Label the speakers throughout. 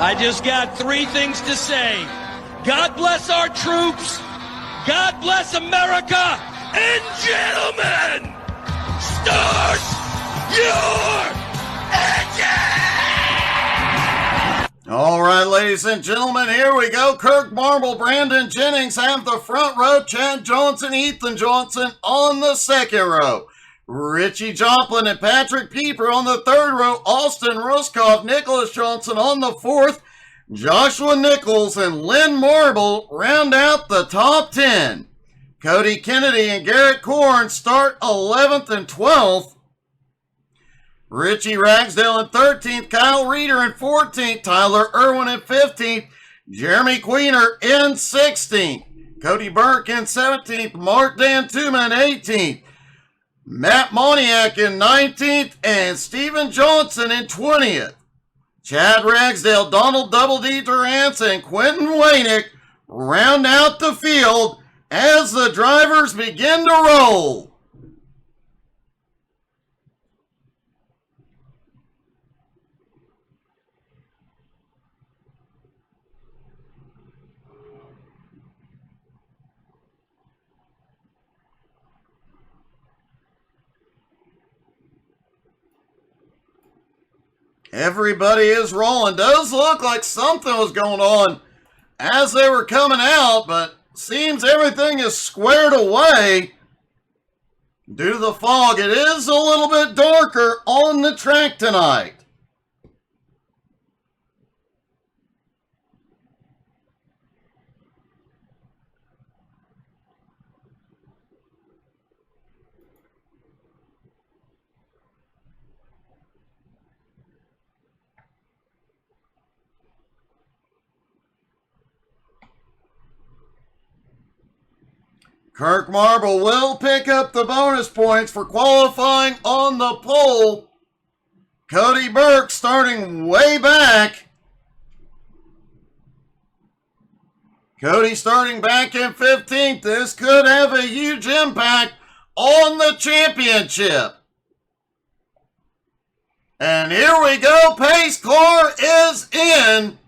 Speaker 1: I just got three things to say. God bless our troops. God bless America. And gentlemen, start your engine!
Speaker 2: All right, ladies and gentlemen, here we go. Kirk Marble, Brandon Jennings have the front row. Chad Johnson, Ethan Johnson on the second row. Richie Joplin and Patrick Pieper on the third row. Austin Ruskoff, Nicholas Johnson on the fourth. Joshua Nichols and Lynn Marble round out the top 10. Cody Kennedy and Garrett Korn start 11th and 12th. Richie Ragsdale in 13th. Kyle Reeder in 14th. Tyler Irwin in 15th. Jeremy Queener in 16th. Cody Burke in 17th. Mark Dantuma in 18th. Matt Moniak in 19th. And Steven Johnson in 20th. Chad Ragsdale, Donald Double D Durance, and Quentin Waynick round out the field as the drivers begin to roll. Everybody is rolling. Does look like something was going on as they were coming out, but seems everything is squared away due to the fog. It is a little bit darker on the track tonight. Kirk Marble will pick up the bonus points for qualifying on the pole. Cody Burke starting way back. Cody starting back in 15th. This could have a huge impact on the championship. And here we go. Pace car is in.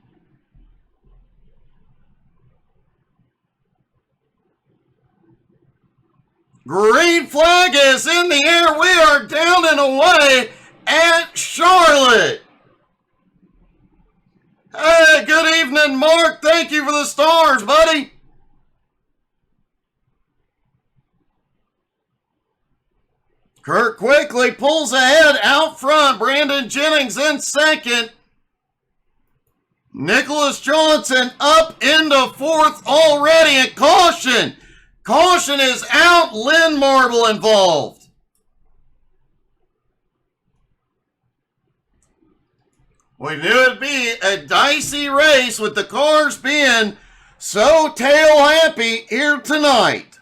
Speaker 2: Green flag is in the air. We are down and away at Charlotte. Hey, good evening, Mark. Thank you for the stars, buddy. Kirk quickly pulls ahead out front. Brandon Jennings in second. Nicholas Johnson up into fourth already. And caution. Caution is out. Lynn Marble involved. We knew it'd be a dicey race with the cars being so tail happy here tonight.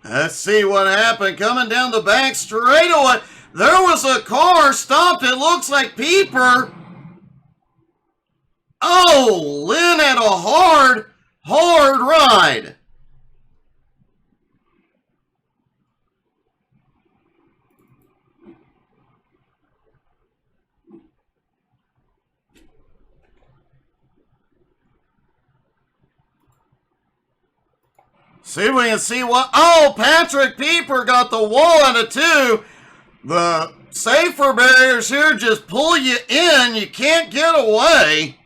Speaker 2: Let's see what happened coming down the back straightaway. There was a car stopped. It looks like Pieper. Oh, Lynn had a hard ride. See if we can see what. Oh, Patrick Pieper got the wall out of two. The safer barriers here just pull you in. You can't get away.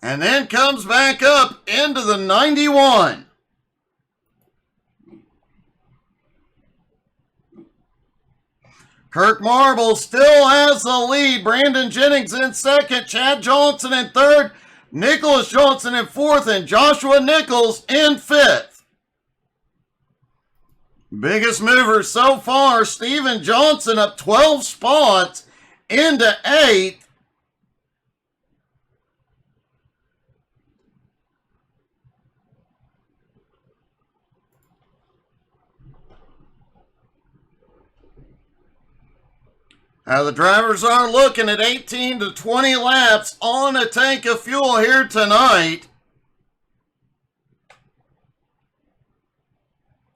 Speaker 2: And then comes back up into the 91. Kirk Marble still has the lead. Brandon Jennings in second. Chad Johnson in third. Nicholas Johnson in fourth. And Joshua Nichols in fifth. Biggest mover so far, Steven Johnson up 12 spots into 8th. The drivers are looking at 18 to 20 laps on a tank of fuel here tonight.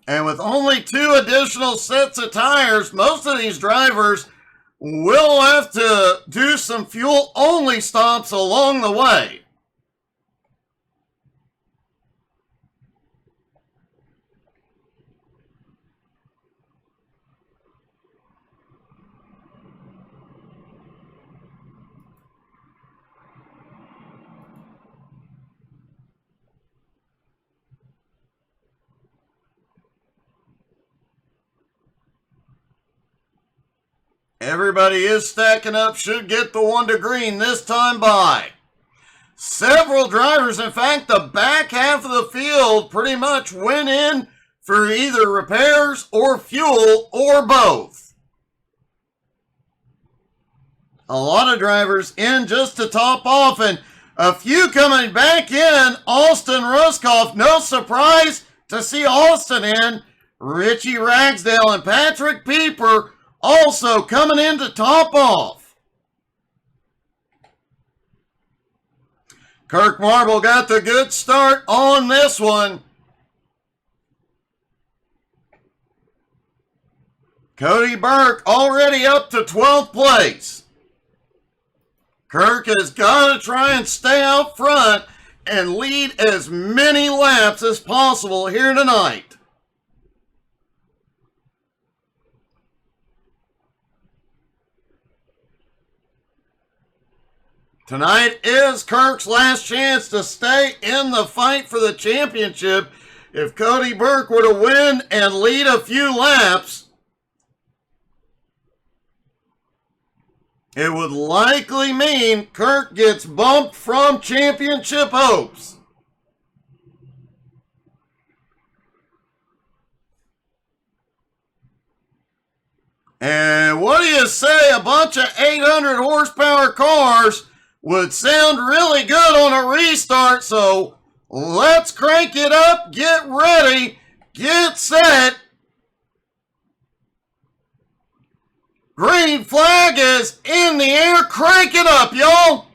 Speaker 2: And with only 2 additional sets of tires, most of these drivers will have to do some fuel-only stops along the way. Everybody is stacking up, should get the 1 to green this time by. Several drivers, in fact, the back half of the field pretty much went in for either repairs or fuel or both. A lot of drivers in just to top off, and a few coming back in. Austin Ruskoff, no surprise to see Austin in. Richie Ragsdale and Patrick Pieper also coming in to top off. Kirk Marble got the good start on this one. Cody Burke already up to 12th place. Kirk has got to try and stay out front and lead as many laps as possible here tonight. Tonight is Kirk's last chance to stay in the fight for the championship. If Cody Burke were to win and lead a few laps, it would likely mean Kirk gets bumped from championship hopes. And what do you say, a bunch of 800 horsepower cars would sound really good on a restart, so let's crank it up, get ready, get set. Green flag is in the air, crank it up, y'all.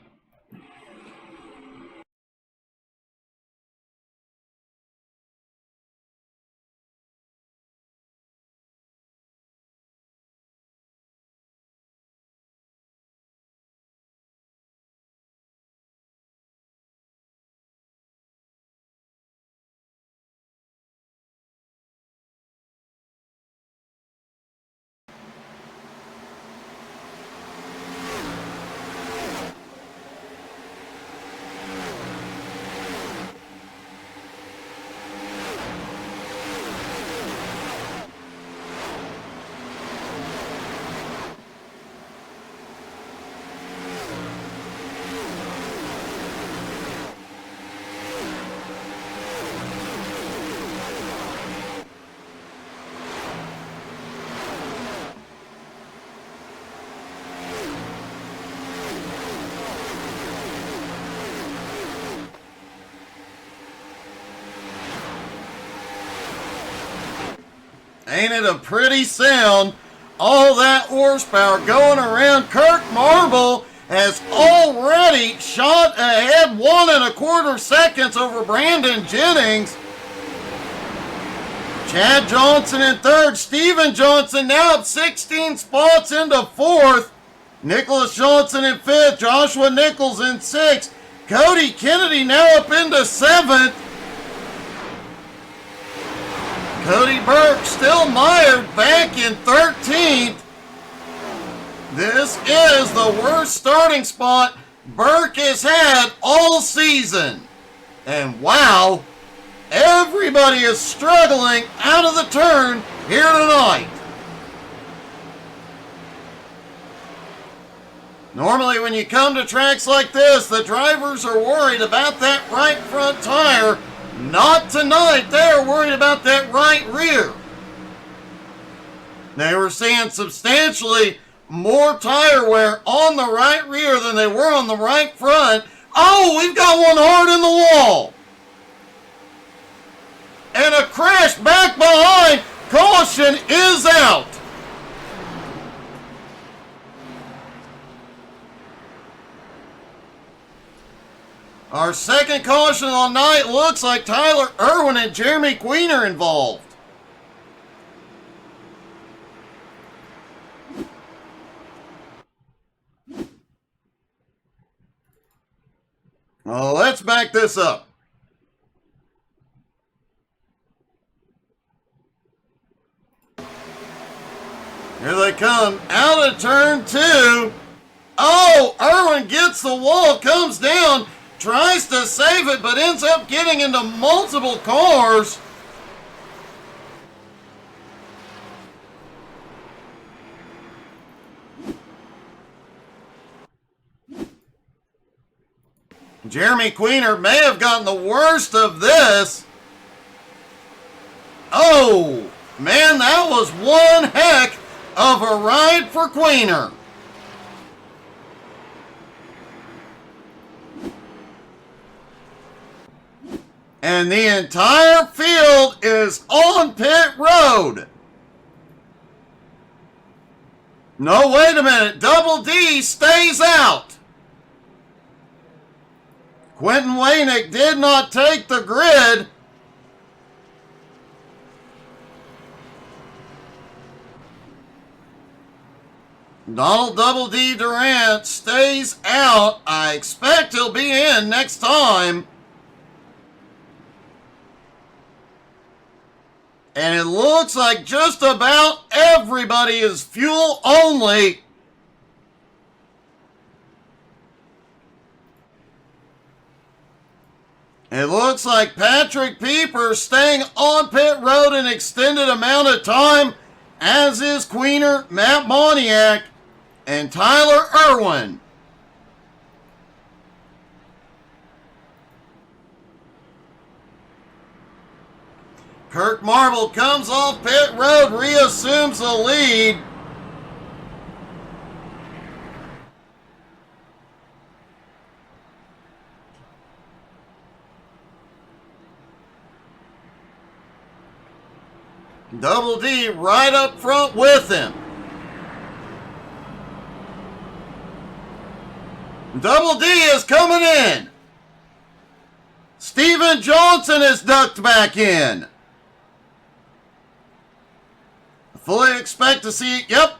Speaker 2: Ain't it a pretty sound? All that horsepower going around. Kirk Marble has already shot ahead 1.25 seconds over Brandon Jennings. Chad Johnson in 3rd. Steven Johnson now up 16 spots into 4th. Nicholas Johnson in 5th. Joshua Nichols in 6th. Cody Kennedy now up into 7th. Cody Burke still mired back in 13th. This is the worst starting spot Burke has had all season. And wow, everybody is struggling out of the turn here tonight. Normally when you come to tracks like this, the drivers are worried about that right front tire. Not tonight. They're worried about that right rear. They were seeing substantially more tire wear on the right rear than they were on the right front. Oh, we've got one hard in the wall. And a crash back behind. Caution is out. Our second caution on the night looks like Tyler Irwin and Jeremy Queen are involved. Well, let's back this up. Here they come out of turn 2. Oh, Irwin gets the wall, comes down, tries to save it, but ends up getting into multiple cars. Jeremy Queener may have gotten the worst of this. Oh, man, that was one heck of a ride for Queener. And the entire field is on pit road. No, wait a minute. Double D stays out. Quentin Waynick did not take the grid. Donald Double D Durant stays out. I expect he'll be in next time. And it looks like just about everybody is fuel only. It looks like Patrick Pieper staying on pit road an extended amount of time, as is Queener, Matt Moniak, and Tyler Irwin. Kirk Marble comes off pit road, reassumes the lead. Double D right up front with him. Double D is coming in. Steven Johnson is ducked back in. Fully expect to see, yep,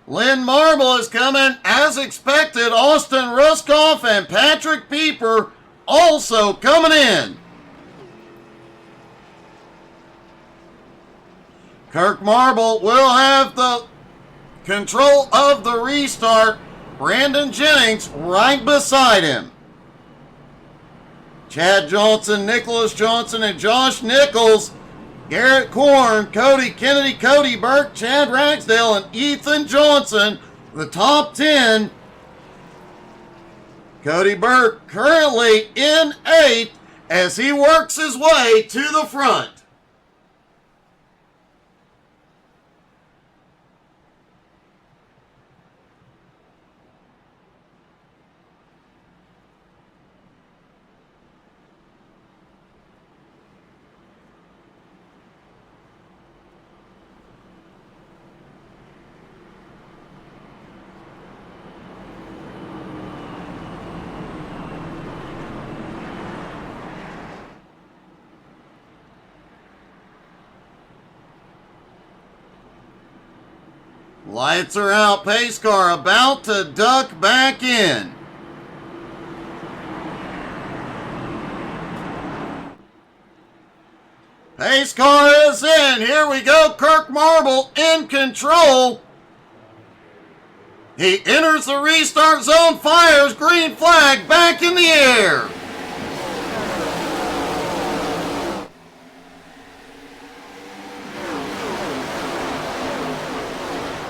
Speaker 2: Lynn Marble is coming as expected. Austin Ruskoff and Patrick Pieper also coming in. Kirk Marble will have the control of the restart. Brandon Jennings right beside him. Chad Johnson, Nicholas Johnson, and Josh Nichols, Garrett Korn, Cody Kennedy, Cody Burke, Chad Ragsdale, and Ethan Johnson, the top 10. Cody Burke currently in 8th as he works his way to the front. Lights are out. Pace car about to duck back in. Pace car is in. Here we go. Kirk Marble in control. He enters the restart zone, fires green flag, back in the air.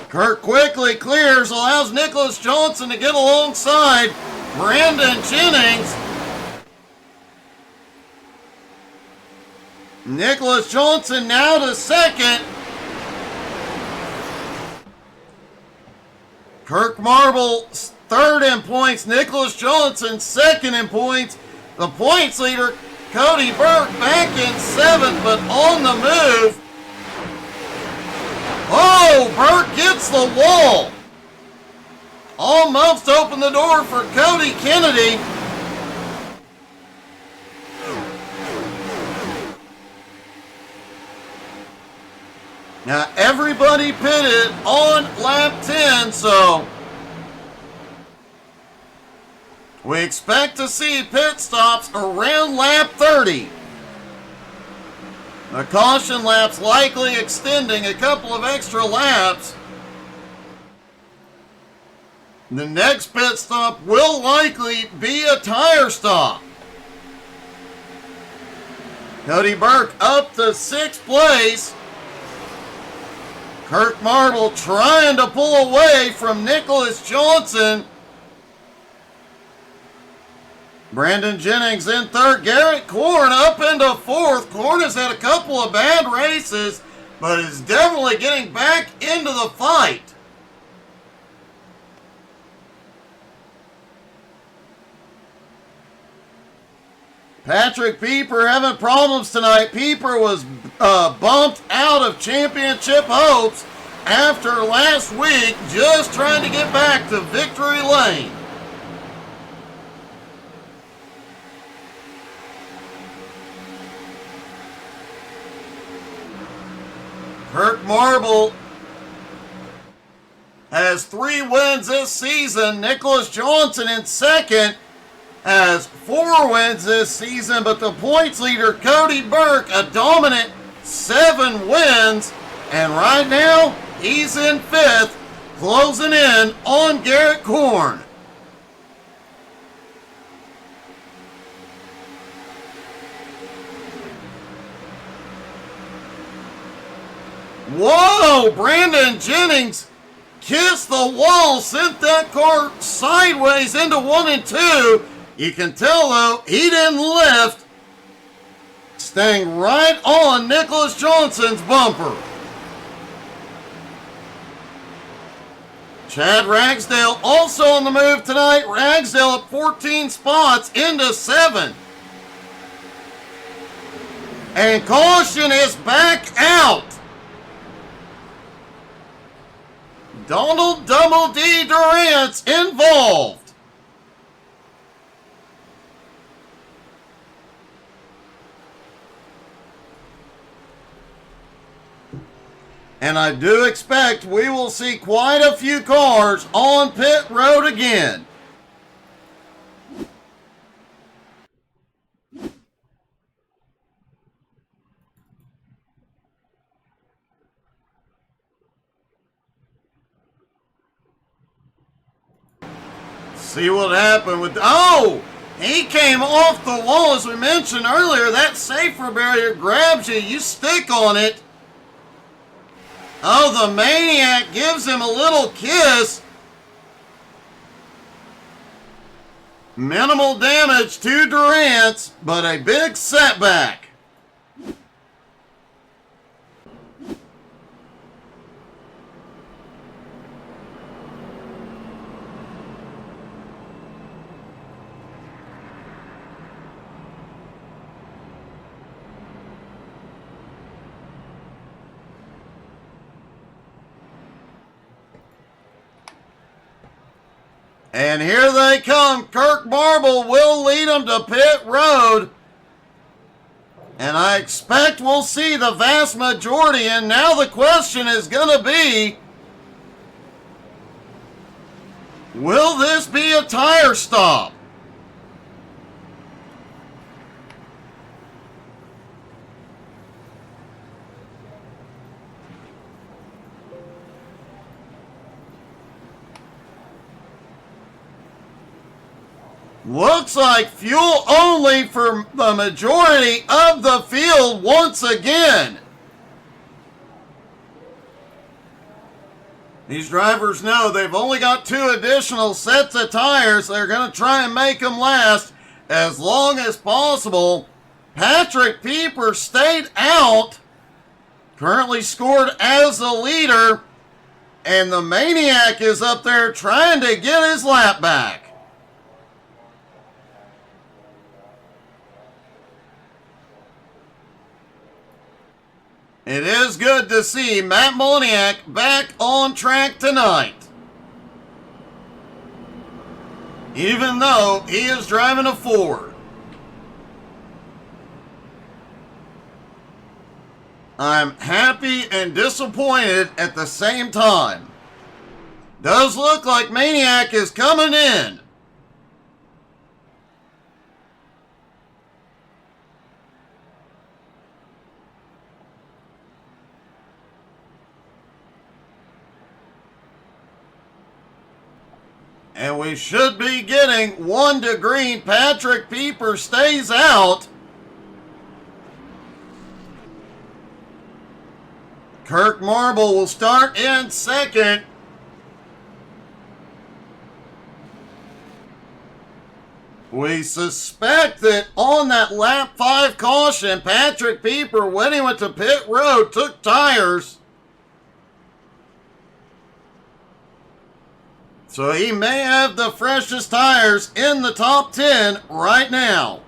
Speaker 2: Kirk quickly clears, allows Nicholas Johnson to get alongside Brandon Jennings. Nicholas Johnson now to second. Kirk Marble third in points. Nicholas Johnson second in points. The points leader, Cody Burke, back in 7th, but on the move. Oh, Burke gets the wall. Almost opened the door for Cody Kennedy. Now everybody pitted on lap 10, so We expect to see pit stops around lap 30. The caution lap's likely extending a couple of extra laps. The next pit stop will likely be a tire stop. Cody Burke up to 6th place. Kirk Marble trying to pull away from Nicholas Johnson. Brandon Jennings in 3rd. Garrett Korn up into 4th. Korn has had a couple of bad races, but is definitely getting back into the fight. Patrick Pieper having problems tonight. Pieper was bumped out of championship hopes after last week, just trying to get back to victory lane. Kirk Marble has 3 wins this season. Nicholas Johnson in 2nd has 4 wins this season, but the points leader, Cody Burke, a dominant 7 wins, and right now, he's in 5th, closing in on Garrett Korn. Whoa, Brandon Jennings kissed the wall, sent that car sideways into 1 and 2. You can tell, though, he didn't lift, staying right on Nicholas Johnson's bumper. Chad Ragsdale also on the move tonight. Ragsdale up 14 spots into 7. And caution is back out. Donald Double D Durant's involved. And I do expect we will see quite a few cars on pit road again. See what happened with... Oh! He came off the wall, as we mentioned earlier. That safer barrier grabs you. You stick on it. Oh, the Maniac gives him a little kiss. Minimal damage to Durant, but a big setback. And here they come. Kirk Marble will lead them to pit road. And I expect we'll see the vast majority. And now the question is going to be, will this be a tire stop? Looks like fuel only for the majority of the field once again. These drivers know they've only got 2 additional sets of tires. They're going to try and make them last as long as possible. Patrick Pieper stayed out, currently scored as the leader, and the Maniac is up there trying to get his lap back. It is good to see Matt Moniak back on track tonight. Even though he is driving a Ford. I'm happy and disappointed at the same time. Does look like Maniac is coming in. And we should be getting 1 to green. Patrick Pieper stays out. Kirk Marble will start in second. We suspect that on that lap 5 caution, Patrick Pieper, when he went to pit road, took tires. So he may have the freshest tires in the top 10 right now.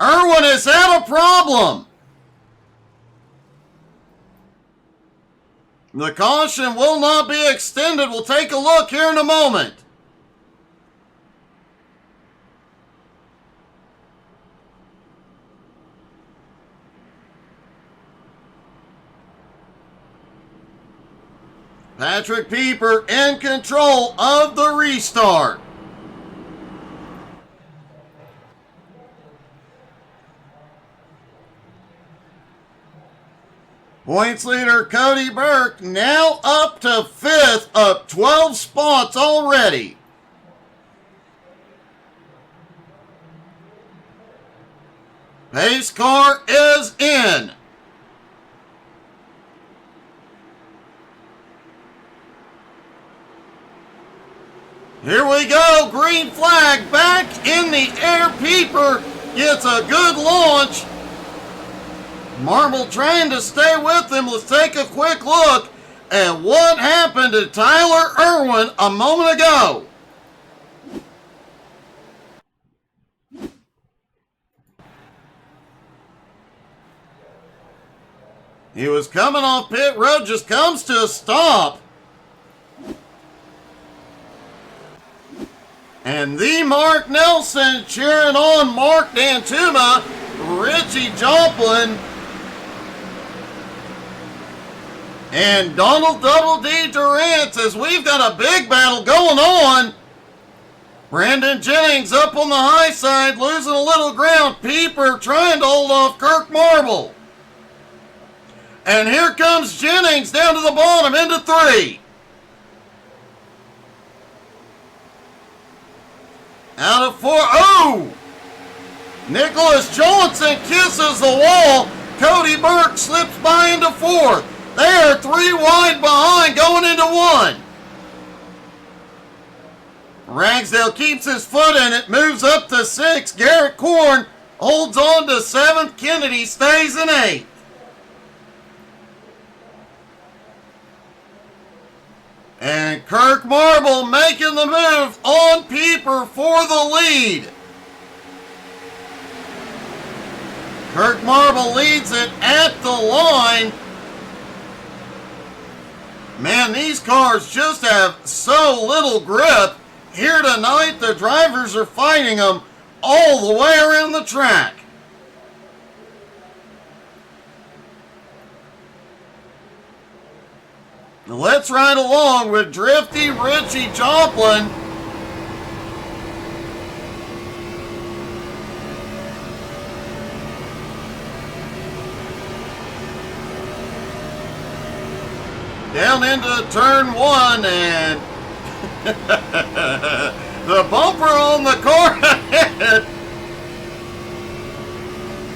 Speaker 2: Irwin has had a problem. The caution will not be extended. We'll take a look here in a moment. Patrick Pieper in control of the restart. Points leader Cody Burke now up to 5th, up 12 spots already. Pace car is in. Here we go, green flag back in the air. Pieper gets a good launch. Marble trying to stay with him. Let's take a quick look at what happened to Tyler Irwin a moment ago. He was coming off pit road, just comes to a stop. And the Mark Nelson cheering on Mark Dantuma, Richie Joplin, and Donald Double D Durant, as we've got a big battle going on. Brandon Jennings up on the high side, losing a little ground. Pieper trying to hold off Kirk Marble. And here comes Jennings down to the bottom into 3. Out of 4. Oh! Nicholas Johnson kisses the wall. Cody Burke slips by into 4th. They are 3 wide behind going into 1. Ragsdale keeps his foot in it, moves up to 6. Garrett Korn holds on to 7th. Kennedy stays in 8th. And Kirk Marble making the move on Pieper for the lead. Kirk Marble leads it at the line. Man, these cars just have so little grip. Here tonight, the drivers are fighting them all the way around the track. Let's ride along with Drifty Richie Joplin. Down into turn 1, and the bumper on the car ahead.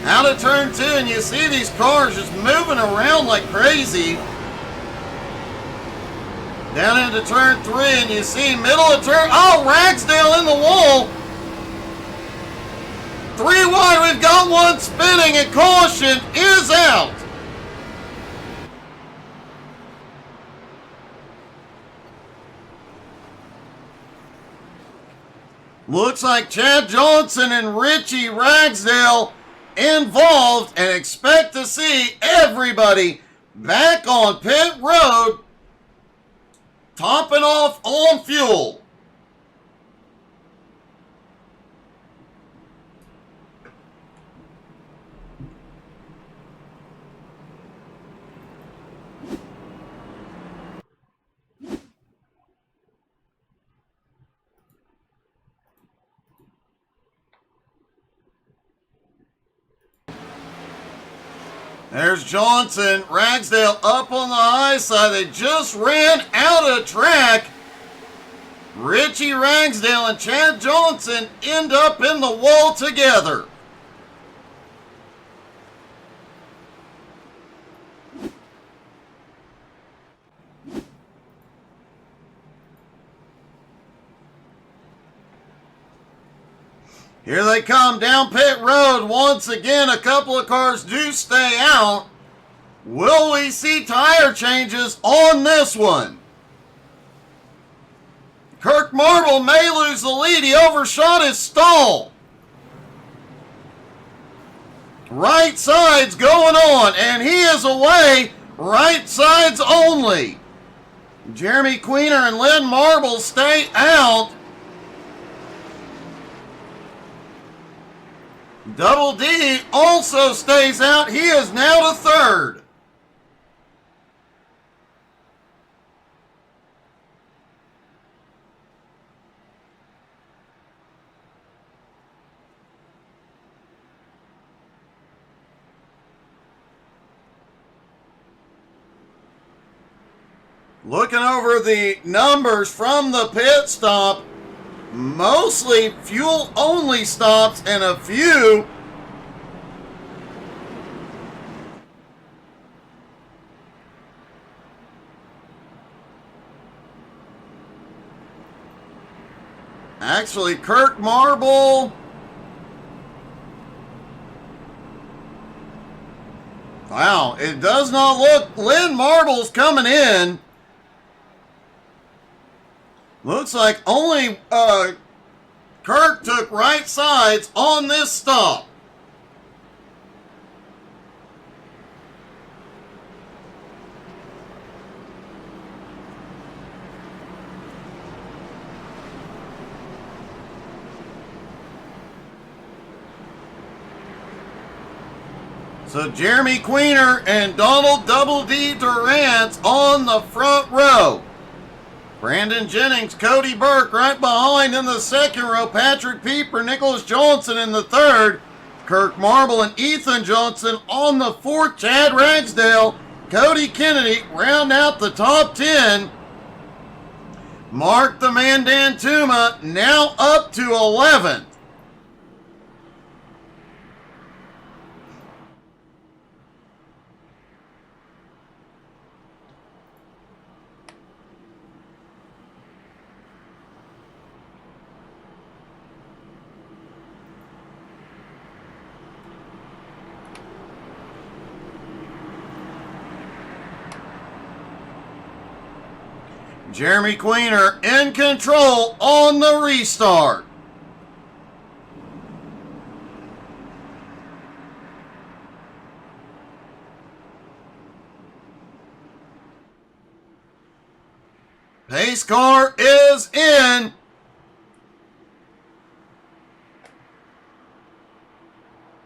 Speaker 2: Out of turn 2, and you see these cars just moving around like crazy. Down into turn 3, and you see middle of turn. Oh, Ragsdale in the wall. 3 wide. We've got one spinning, and caution is out. Looks like Chad Johnson and Richie Ragsdale involved, and expect to see everybody back on pit road, topping off on fuel. There's Johnson. Ragsdale up on the high side. They just ran out of track. Richie Ragsdale and Chad Johnson end up in the wall together. Here they come down pit road. Once again, a couple of cars do stay out. Will we see tire changes on this one? Kirk Marble may lose the lead. He overshot his stall. Right side's going on, and he is away. Right side's only. Jeremy Queener and Lynn Marble stay out. Double D also stays out. He is now to third. Looking over the numbers from the pit stop, mostly fuel-only stops and a few actually Kirk Marble. Wow, it does not look. Lynn Marble's coming in. Looks like only Kirk took right sides on this stop. So Jeremy Queener and Donald Double D Durant on the front row. Brandon Jennings, Cody Burke right behind in the second row. Patrick Pieper, Nicholas Johnson in the third. Kirk Marble and Ethan Johnson on the fourth. Chad Ragsdale, Cody Kennedy round out the top 10. Mark the Man Dantuma now up to 11th. Jeremy Queener in control on the restart. Pace car is in.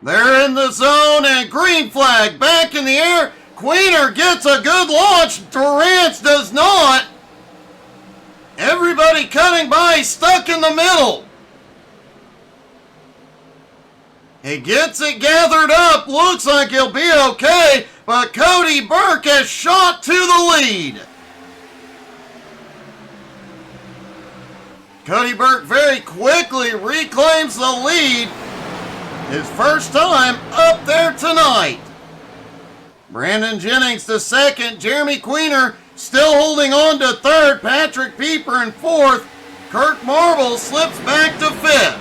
Speaker 2: They're in the zone and green flag back in the air. Queener gets a good launch. Durant does not. Everybody cutting by, stuck in the middle. He gets it gathered up. Looks like he'll be okay, but Cody Burke has shot to the lead. Cody Burke very quickly reclaims the lead. His first time up there tonight. Brandon Jennings to second. Jeremy Queener still holding on to third. Patrick Pieper in fourth. Kirk Marble slips back to fifth.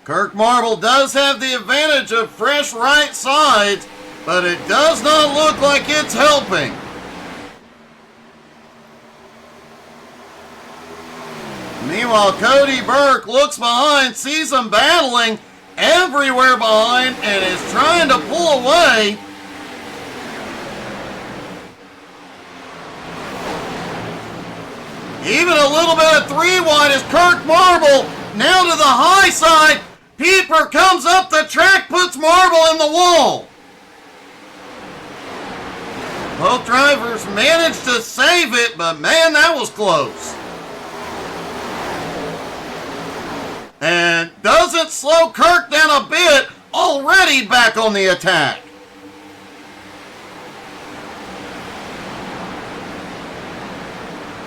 Speaker 2: Kirk Marble does have the advantage of fresh right sides, but it does not look like it's helping. Meanwhile, Cody Burke looks behind, sees them battling everywhere behind, and is trying to pull away. Even a little bit of 3 wide as Kirk Marble now to the high side. Pieper comes up the track, puts Marble in the wall. Both drivers managed to save it, but man, that was close. And doesn't slow Kirk down a bit, already back on the attack.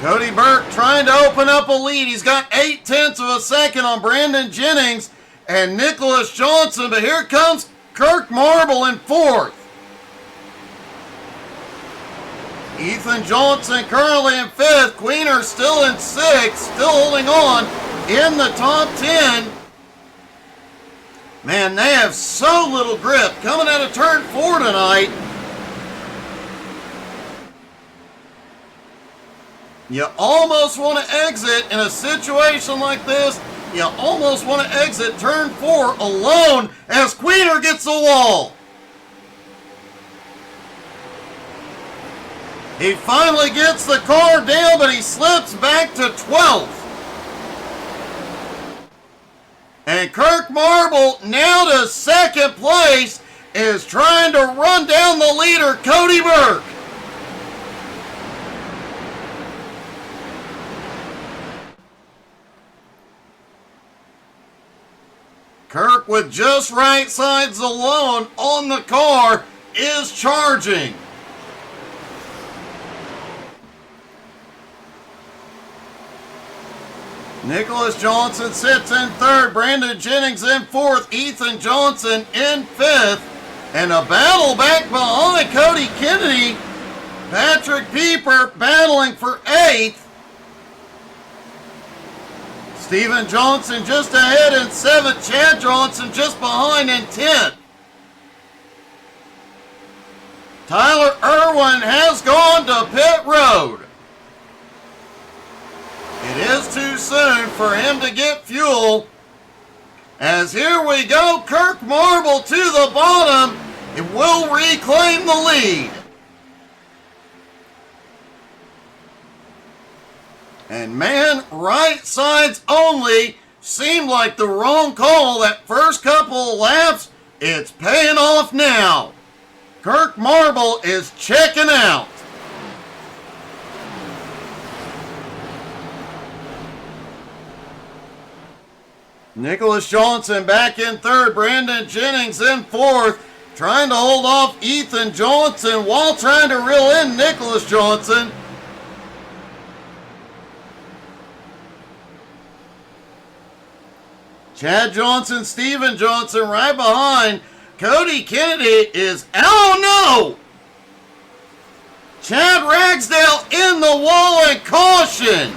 Speaker 2: Cody Burke trying to open up a lead. He's got 0.8 of a second on Brandon Jennings and Nicholas Johnson, but here comes Kirk Marble in fourth. Ethan Johnson currently in fifth. Queener still in sixth, still holding on in the top 10. Man, they have so little grip coming out of turn 4 tonight. You almost want to exit in a situation like this. You almost want to exit turn 4 alone as Queener gets the wall. He finally gets the car down, but he slips back to 12th. And Kirk Marble, now to second place, is trying to run down the leader, Cody Burke. Kirk, with just right sides alone on the car, is charging. Nicholas Johnson sits in third. Brandon Jennings in fourth. Ethan Johnson in fifth. And a battle back behind Cody Kennedy. Patrick Pieper battling for eighth. Steven Johnson just ahead in seventh. Chad Johnson just behind in 10th. Tyler Irwin has gone to pit road. It is too soon for him to get fuel. As here we go, Kirk Marble to the bottom. It will reclaim the lead. And man, right sides only seemed like the wrong call that first couple of laps. It's paying off now. Kirk Marble is checking out. Nicholas Johnson back in third. Brandon Jennings in fourth. Trying to hold off Ethan Johnson while trying to reel in Nicholas Johnson. Chad Johnson, Steven Johnson right behind. Cody Kennedy is, oh no! Chad Ragsdale in the wall and caution.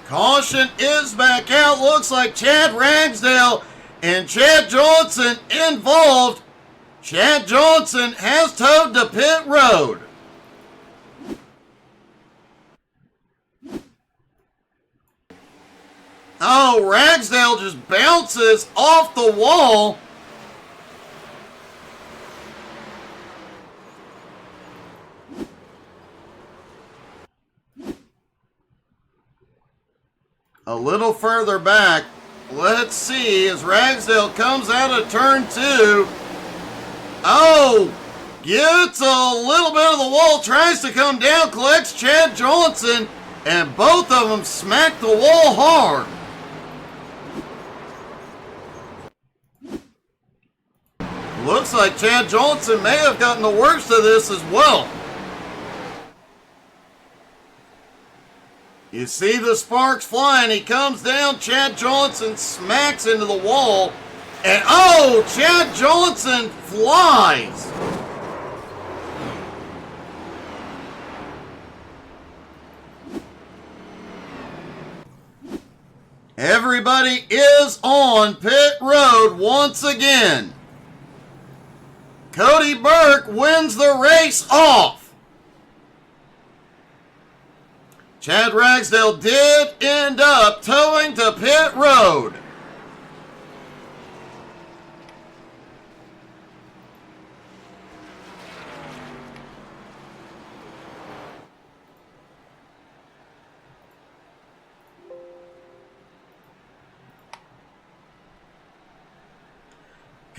Speaker 2: Caution is back out. Looks like Chad Ragsdale and Chad Johnson involved. Chad Johnson has towed to pit road. Oh, Ragsdale just bounces off the wall. A little further back, let's see as Ragsdale comes out of turn 2. Oh, gets a little bit of the wall, tries to come down, collects Chad Johnson, and both of them smack the wall hard. Looks like Chad Johnson may have gotten the worst of this as well. You see the sparks flying. He comes down. Chad Johnson smacks into the wall. And oh, Chad Johnson flies. Everybody is on pit road once again. Cody Burke wins the race off. Chad Ragsdale did end up towing to pit road.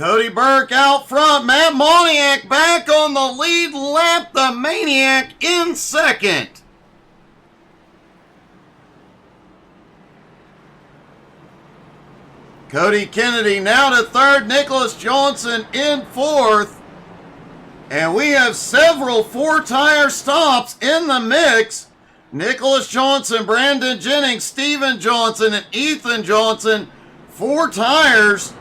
Speaker 2: Cody Burke out front. Matt Moniak back on the lead lap. The Maniac in second. Cody Kennedy now to third. Nicholas Johnson in fourth. And we have several four-tire stops in the mix. Nicholas Johnson, Brandon Jennings, Steven Johnson, and Ethan Johnson. 4 tires.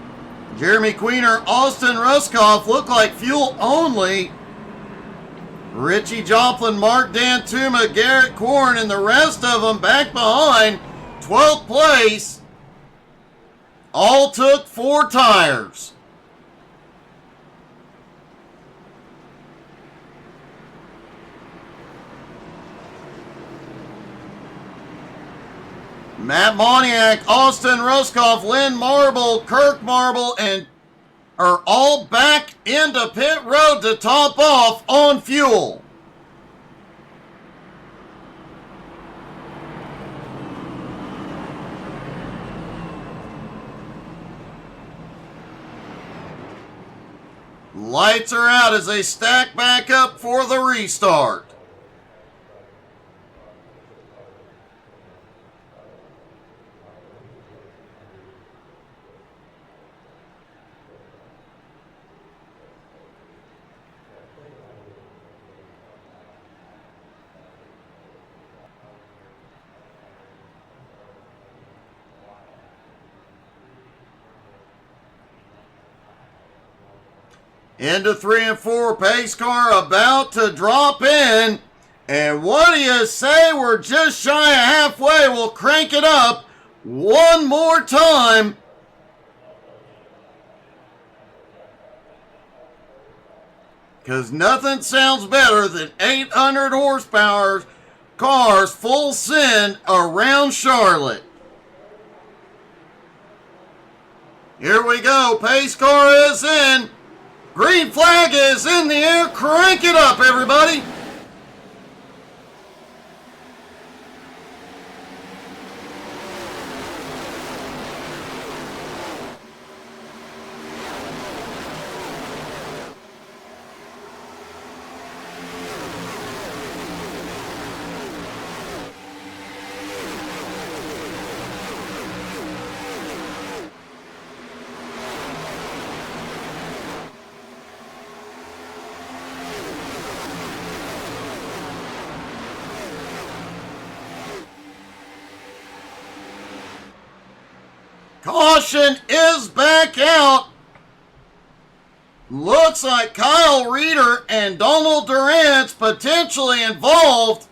Speaker 2: Jeremy Queener, Austin Ruskoff look like fuel only. Richie Joplin, Mark Dantuma, Garrett Korn, and the rest of them back behind. 12th place. All took 4 tires. Matt Moniak, Austin Ruskoff, Lynn Marble, Kirk Marble, and are all back into pit road to top off on fuel. Lights are out as they stack back up for the restart. Into 3 and 4, pace car about to drop in. And what do you say? We're just shy of halfway. We'll crank it up one more time. Because nothing sounds better than 800 horsepower cars full send around Charlotte. Here we go. Pace car is in. Green flag is in the air. Crank it up, everybody. Caution is back out. Looks like Kyle Reeder and Donald Durant's potentially involved.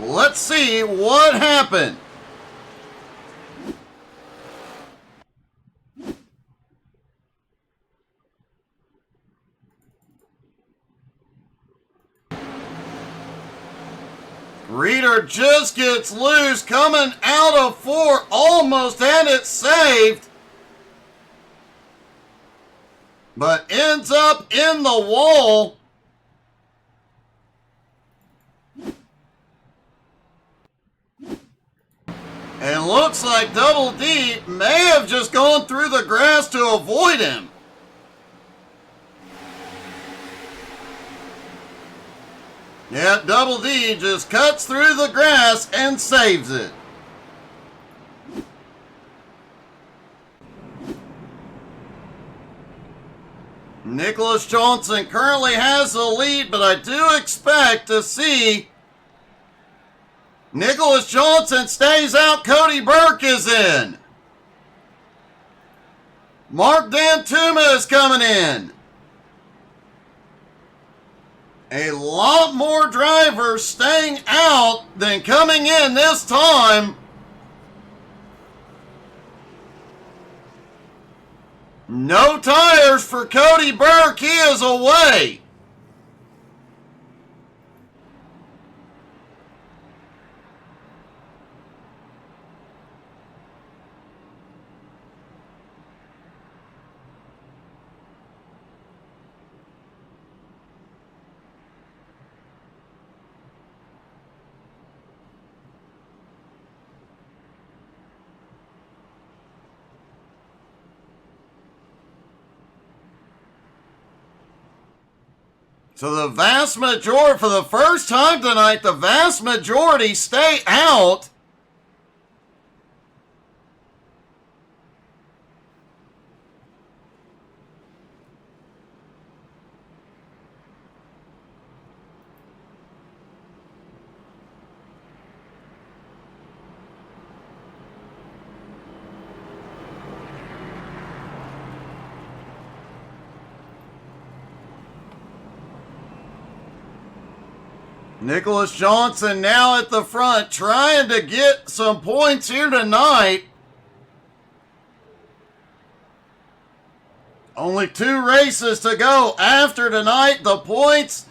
Speaker 2: Let's see what happened. Reeder just gets loose, coming out of 4, almost had it saved, but ends up in the wall. And looks like Double D may have just gone through the grass to avoid him. Yeah, Double D just cuts through the grass and saves it. Nicholas Johnson currently has the lead, but I do expect to see Nicholas Johnson stays out. Cody Burke is in. Mark Dantuma is coming in. A lot more drivers staying out than coming in this time. No tires for Cody Burke. He is away. So the vast majority, for the first time tonight, the vast majority stay out. Nicholas Johnson now at the front, trying to get some points here tonight. Only 2 races to go after tonight. The points,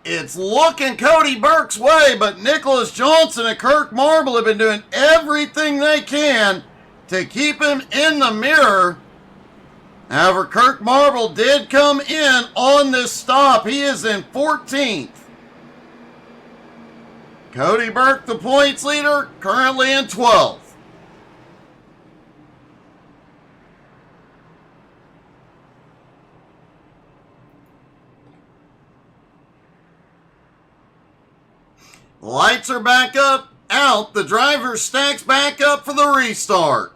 Speaker 2: it's looking Cody Burke's way, but Nicholas Johnson and Kirk Marble have been doing everything they can to keep him in the mirror. However, Kirk Marble did come in on this stop. He is in 14th. Cody Burke, the points leader, currently in 12th. The lights are back up, out. The driver stacks back up for the restart.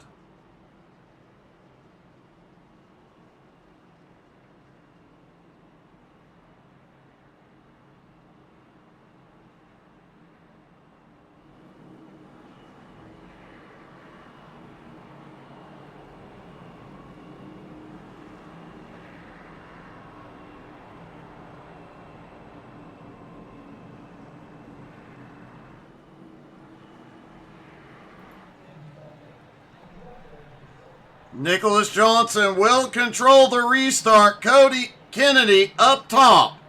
Speaker 2: Nicholas Johnson will control the restart. Cody Kennedy up top.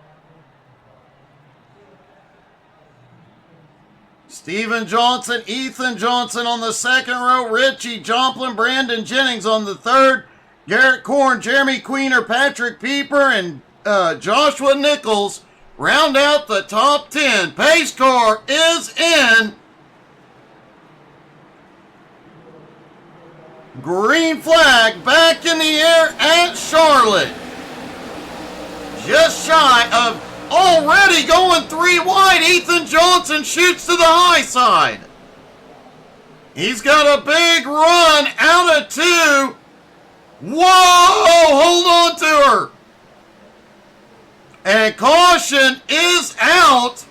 Speaker 2: Steven Johnson, Ethan Johnson on the second row. Richie Joplin, Brandon Jennings on the third. Garrett Korn, Jeremy Queener, Patrick Pieper, and Joshua Nichols round out the top 10. Pace car is in. Green flag back in the air at Charlotte. Just shy of already going 3 wide. Ethan Johnson shoots to the high side. He's got a big run out of 2. Whoa! Hold on to her. And caution is out.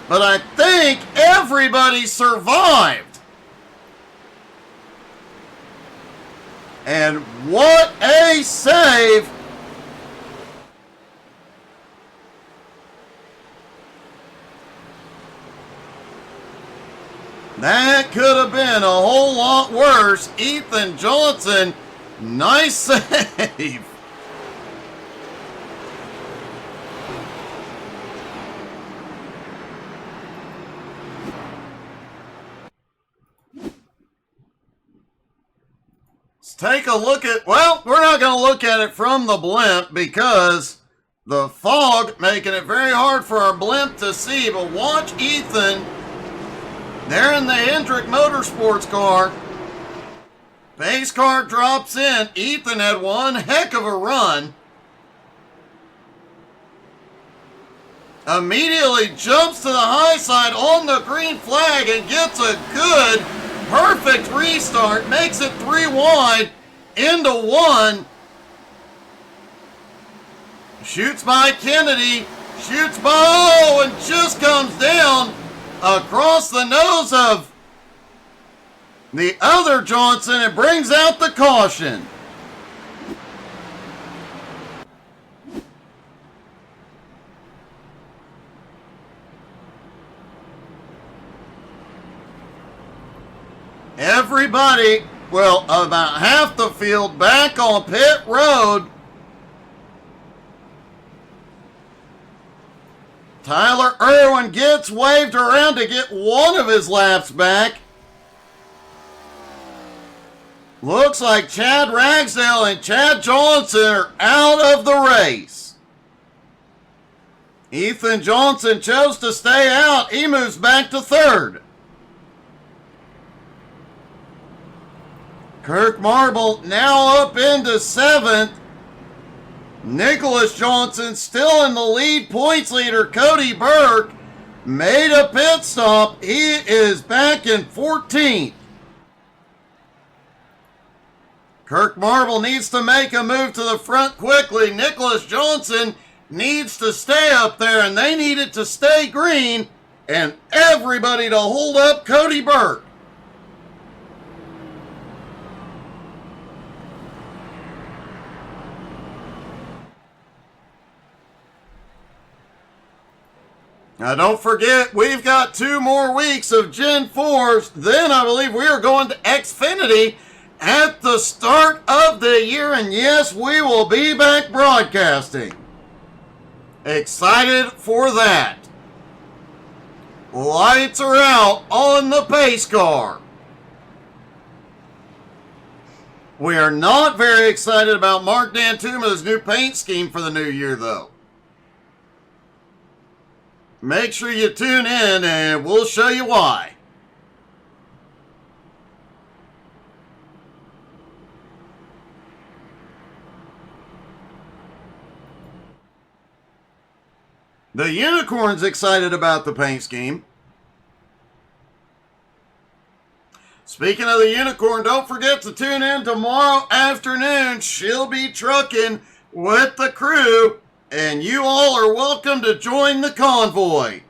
Speaker 2: But I think everybody survived. And what a save! That could have been a whole lot worse. Ethan Johnson, nice save. Take a look at, well, we're not going to look at it from the blimp because the fog making it very hard for our blimp to see. But watch Ethan there in the Hendrick Motorsports car. Pace car drops in. Ethan had one heck of a run. Immediately jumps to the high side on the green flag and gets a good perfect restart, makes it 3 wide into 1. Shoots by Kennedy, shoots by, oh, and just comes down across the nose of the other Johnson and brings out the caution. Everybody, well, about half the field back on pit road. Tyler Irwin gets waved around to get one of his laps back. Looks like Chad Ragsdale and Chad Johnson are out of the race. Ethan Johnson chose to stay out. He moves back to 3rd. Kirk Marble now up into 7th. Nicholas Johnson still in the lead. Points leader Cody Burke made a pit stop. He is back in 14th. Kirk Marble needs to make a move to the front quickly. Nicholas Johnson needs to stay up there, and they need it to stay green, and everybody to hold up Cody Burke. Now don't forget, we've got 2 more weeks of Gen 4s. Then I believe we are going to Xfinity at the start of the year. And yes, we will be back broadcasting. Excited for that. Lights are out on the pace car. We are not very excited about Mark Dantuma's new paint scheme for the new year, though. Make sure you tune in and we'll show you why. The Unicorn's excited about the paint scheme. Speaking of the Unicorn, don't forget to tune in tomorrow afternoon. She'll be trucking with the crew, and you all are welcome to join the convoy.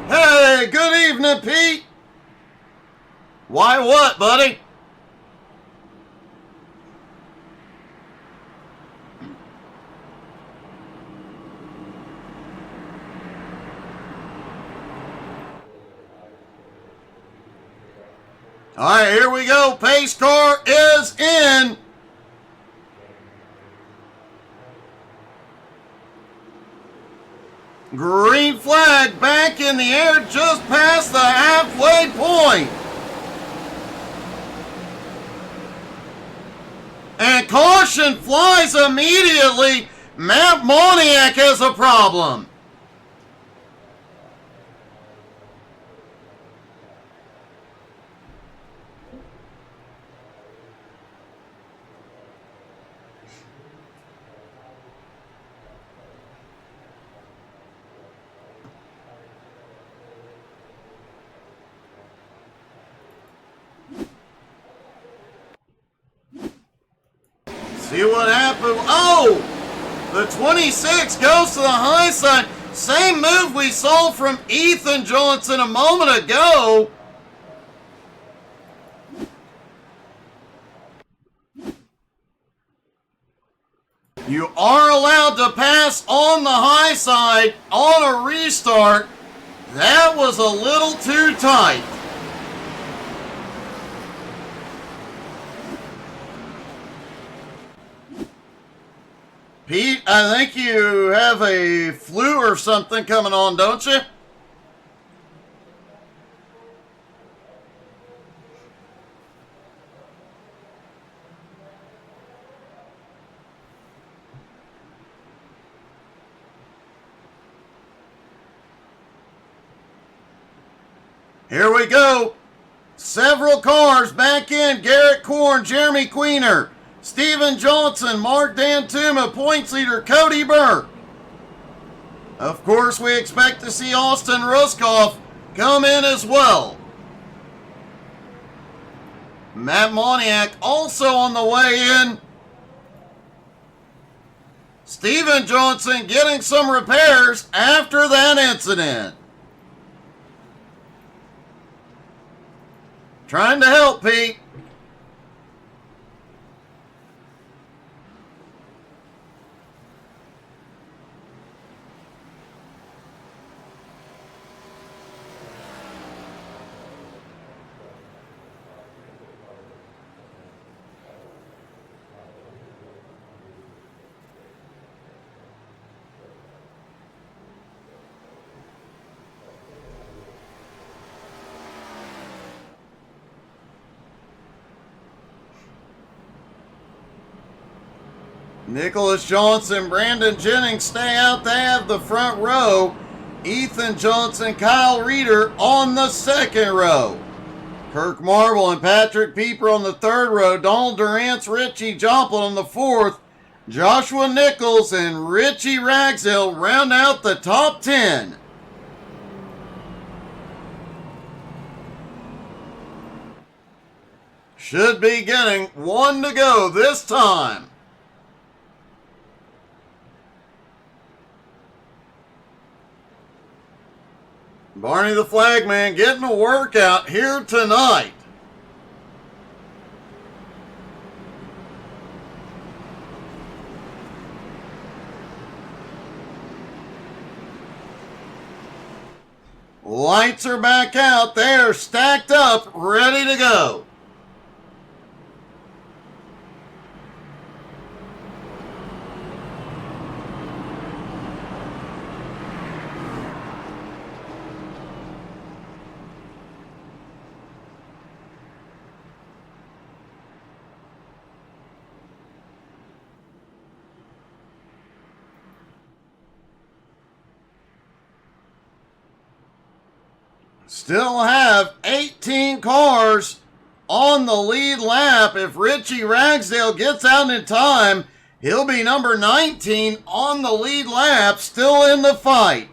Speaker 2: Hey, good evening, Pete. Why what, buddy? All right, here we go. Pace car is in. Green flag back in the air just past the halfway point. And caution flies immediately. Matt Moniak has a problem. See what happened. Oh! The 26 goes to the high side. Same move we saw from Ethan Johnson a moment ago. You are allowed to pass on the high side on a restart. That was a little too tight. Pete, I think you have a flu or something coming on, don't you? Here we go. Several cars back in. Garrett Korn, Jeremy Queener, Steven Johnson, Mark Dantuma, points leader Cody Burke. Of course, we expect to see Austin Ruskoff come in as well. Matt Moniak also on the way in. Steven Johnson getting some repairs after that incident. Trying to help, Pete. Nicholas Johnson, Brandon Jennings stay out. They have the front row. Ethan Johnson, Kyle Reeder on the second row. Kirk Marble and Patrick Pieper on the third row. Donald Durant's Richie Joplin on the fourth. Joshua Nichols and Richie Ragsdale round out the top 10. Should be getting one to go this time. Barney the Flagman getting a workout here tonight. Lights are back out. They are stacked up, ready to go. Still have 18 cars on the lead lap. If Richie Ragsdale gets out in time, he'll be number 19 on the lead lap, still in the fight.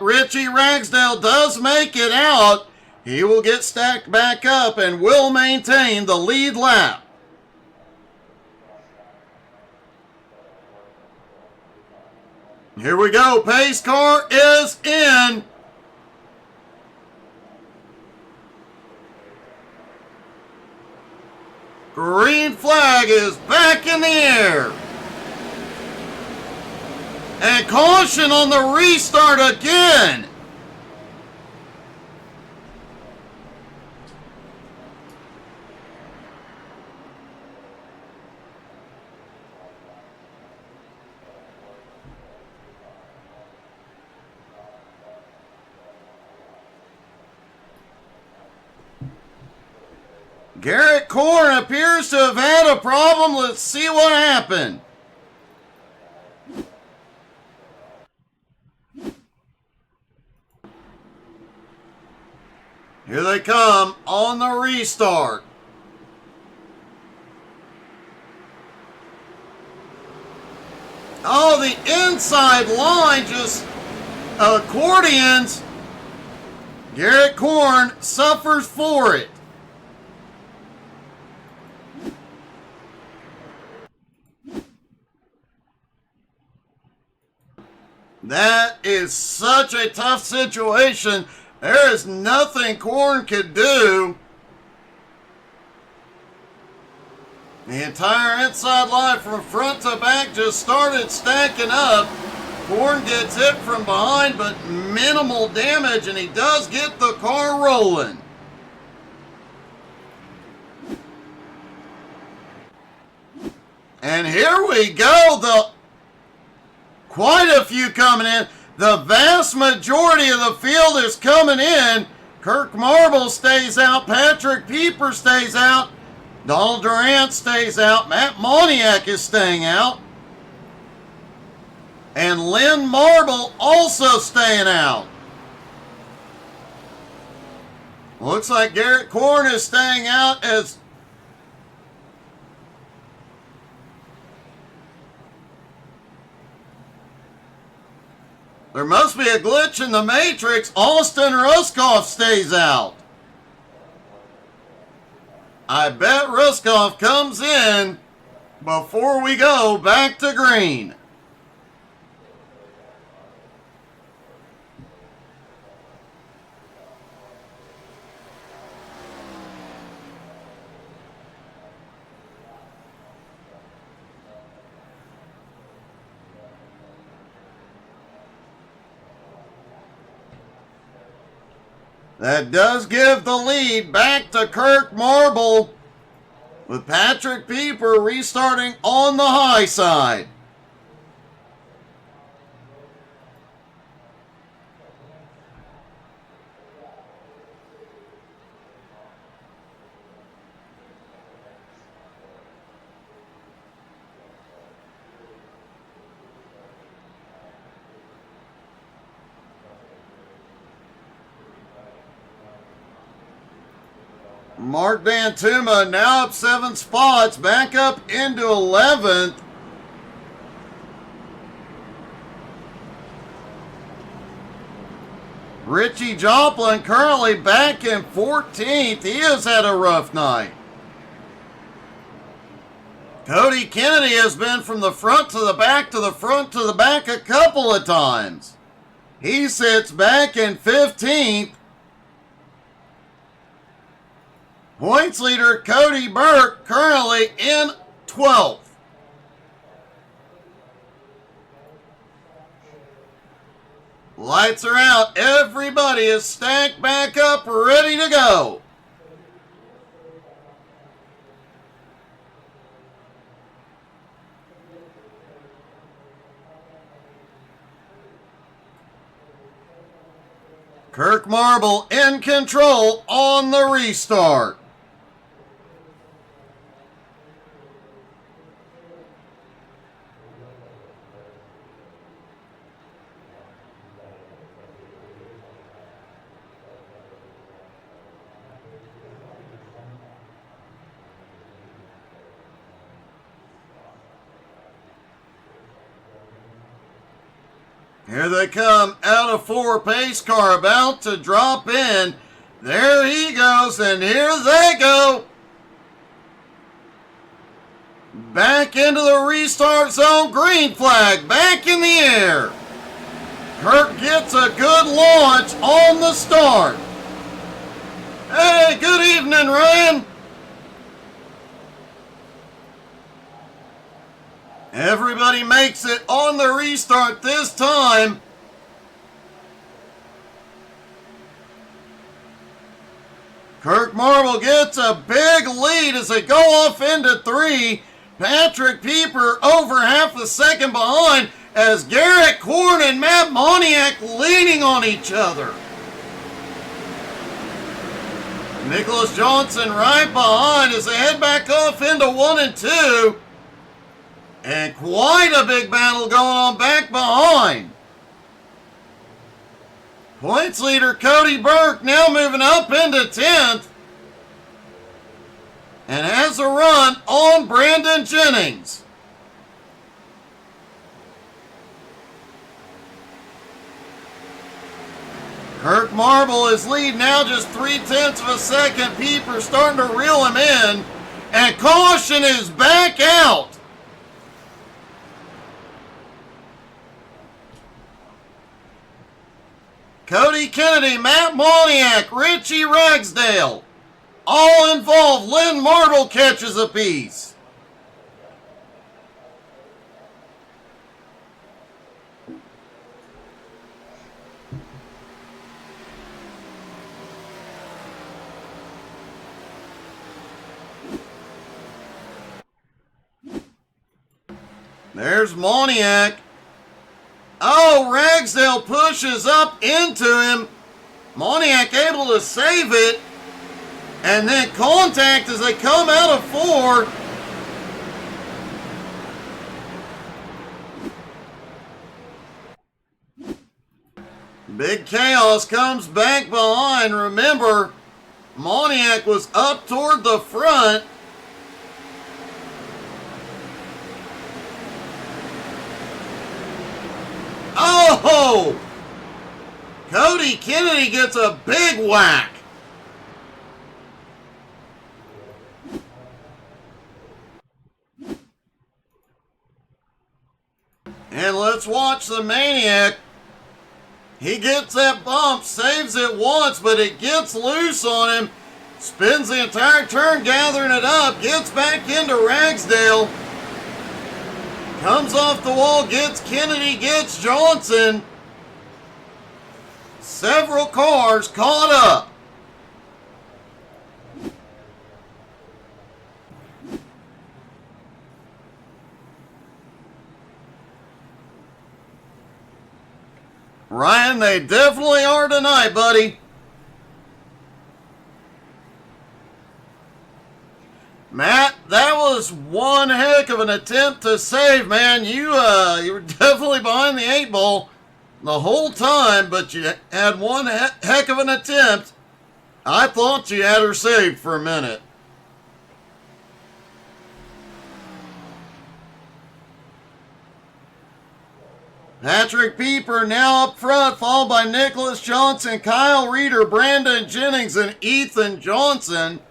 Speaker 2: Richie Ragsdale does make it out. He will get stacked back up and will maintain the lead lap. Here we go. Pace car is in. Green flag is back in the air. And caution on the restart again. Garrett Korn appears to have had a problem. Let's see what happened. Here they come on the restart. Oh, the inside line just accordions. Garrett Korn suffers for it. That is such a tough situation. There is nothing Korn could do. The entire inside line from front to back just started stacking up. Korn gets hit from behind, but minimal damage, and he does get the car rolling. And here we go. Quite a few coming in. The vast majority of the field is coming in. Kirk Marble stays out. Patrick Pieper stays out. Donald Durant stays out. Matt Moniak is staying out. And Lynn Marble also staying out. Looks like Garrett Korn is staying out as there must be a glitch in the matrix. Austin Ruskoff stays out. I bet Ruskoff comes in before we go back to green. That does give the lead back to Kirk Marble, with Patrick Pieper restarting on the high side. Mark Dantuma now up 7 spots, back up into 11th. Richie Joplin currently back in 14th. He has had a rough night. Cody Kennedy has been from the front to the back to the front to the back a couple of times. He sits back in 15th. Points leader Cody Burke currently in 12th. Lights are out. Everybody is stacked back up, ready to go. Kirk Marble in control on the restart. Here they come out of 4, pace car about to drop in. There he goes, and here they go. Back into the restart zone, green flag back in the air. Kirk gets a good launch on the start. Hey, good evening, Ryan. Everybody makes it on the restart this time. Kirk Marble gets a big lead as they go off into 3. Patrick Pieper over half a second behind as Garrett Korn and Matt Moniak leaning on each other. Nicholas Johnson right behind as they head back off into 1 and 2. And quite a big battle going on back behind. Points leader Cody Burke now moving up into 10th. And has a run on Brandon Jennings. Kirk Marble is lead now just 0.3 of a second. Pieper starting to reel him in. And caution is back out. Cody Kennedy, Matt Moniak, Richie Ragsdale, all involved. Lynn Martle catches a piece. There's Moniak. Oh, Ragsdale pushes up into him. Moniak able to save it. And then contact as they come out of 4. Big Chaos comes back behind. Remember, Moniak was up toward the front. Oh! Cody Kennedy gets a big whack. And let's watch the Maniac. He gets that bump, saves it once, but it gets loose on him. Spins the entire turn, gathering it up, gets back into Ragsdale. Comes off the wall, gets Kennedy, gets Johnson. Several cars caught up. Ryan, they definitely are tonight, buddy. Matt, that was one heck of an attempt to save, man. You were definitely behind the 8 ball the whole time, but you had one heck of an attempt. I thought you had her saved for a minute. Patrick Pieper now up front, followed by Nicholas Johnson, Kyle Reeder, Brandon Jennings, and Ethan Johnson.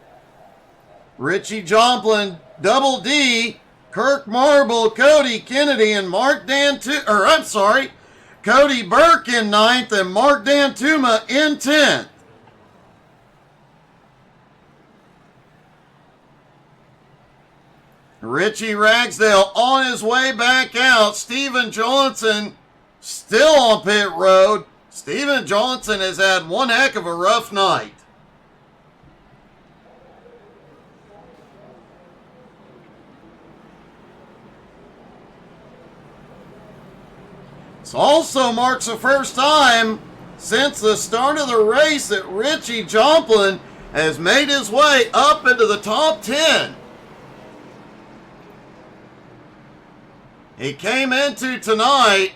Speaker 2: Richie Joplin, Double D, Kirk Marble, Cody Kennedy, and Cody Burke in 9th and Mark Dantuma in 10th. Richie Ragsdale on his way back out. Steven Johnson still on pit road. Steven Johnson has had one heck of a rough night. This also marks the first time since the start of the race that Richie Joplin has made his way up into the top 10. He came into tonight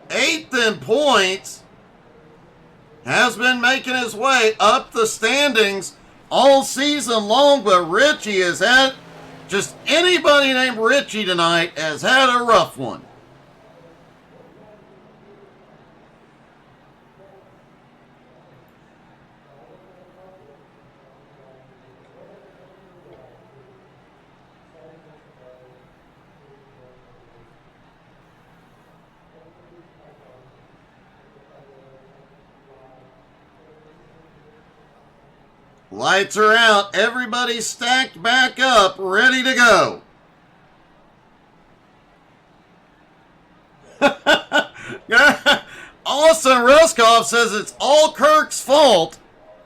Speaker 2: 8th in points, has been making his way up the standings all season long, but Richie has had, just anybody named Richie tonight has had a rough one. Lights are out. Everybody's stacked back up, ready to go. Austin Ruskoff says it's all Kirk's fault.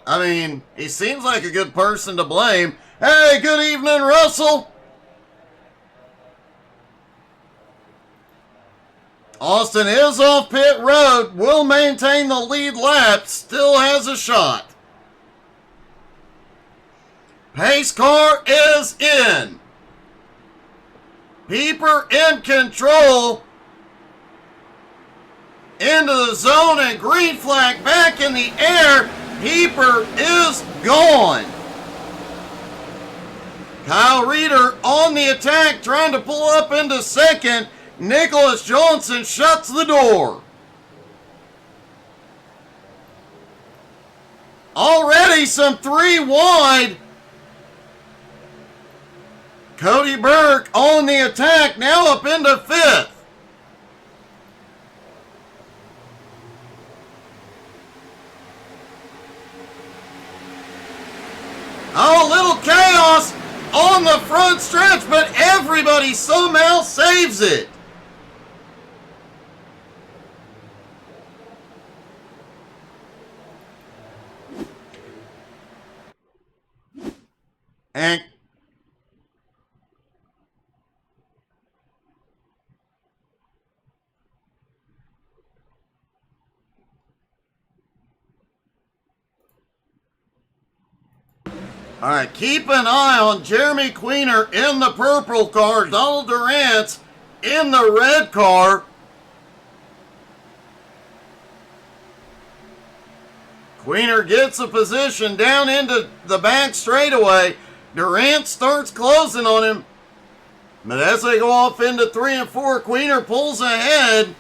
Speaker 2: I mean, he seems like a good person to blame. Hey, good evening, Russell. Austin is off pit road, will maintain the lead lap, still has a shot. Pace car is in. Pieper in control. Into the zone and green flag back in the air. Pieper is gone. Kyle Reeder on the attack, trying to pull up into second. Nicholas Johnson shuts the door. Already some 3 wide. Cody Burke on the attack, now up into 5th. Oh, a little chaos on the front stretch, but everybody somehow saves it. And all right, keep an eye on Jeremy Queener in the purple car, Donald Durant's in the red car. Queener gets a position down into the back straightaway. Durant starts closing on him. But as they go off into 3 and 4, Queener pulls ahead.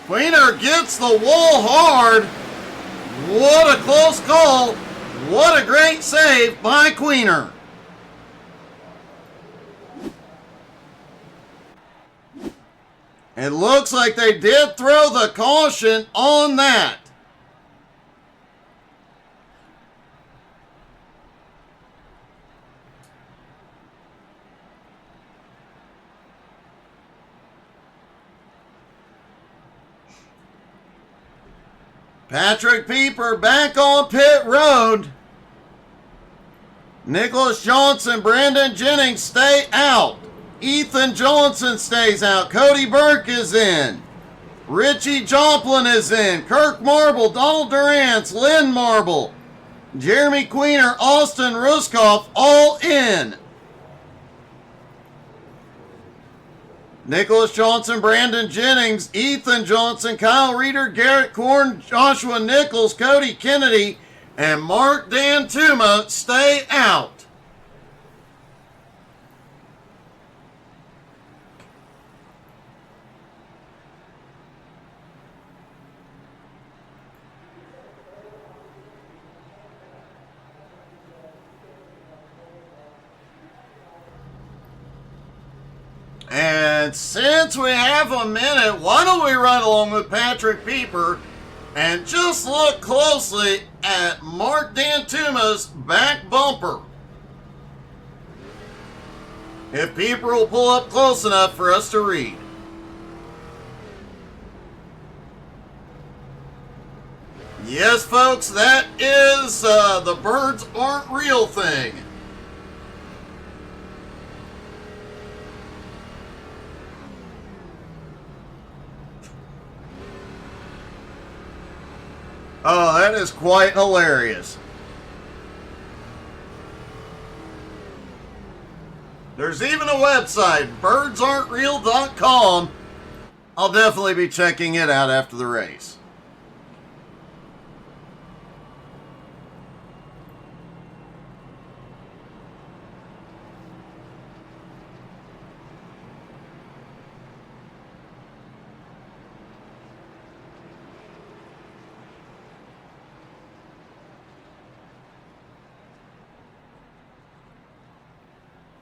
Speaker 2: Queener gets the wall hard. What a close call. What a great save by Queener. It looks like they did throw the caution on that. Patrick Pieper back on pit road. Nicholas Johnson, Brandon Jennings stay out. Ethan Johnson stays out. Cody Burke is in. Richie Joplin is in. Kirk Marble, Donald Durant, Lynn Marble, Jeremy Queener, Austin Ruskoff all in. Nicholas Johnson, Brandon Jennings, Ethan Johnson, Kyle Reeder, Garrett Korn, Joshua Nichols, Cody Kennedy, and Mark Dantuma stay out. And since we have a minute, why don't we run along with Patrick Pieper and just look closely at Mark Dantuma's back bumper. If Pieper will pull up close enough for us to read. Yes, folks, that is the birds aren't real thing. Oh, that is quite hilarious. There's even a website, birdsaren'treal.com. I'll definitely be checking it out after the race.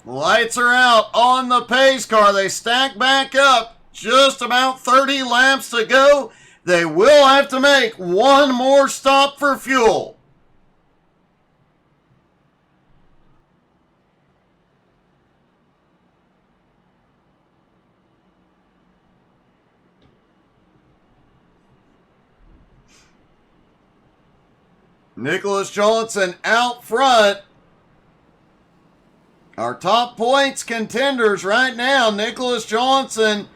Speaker 2: Lights are out on the pace car. They stack back up. Just about 30 laps to go. They will have to make one more stop for fuel. Nicholas Johnson out front. Our top points contenders right now, Nicholas Johnson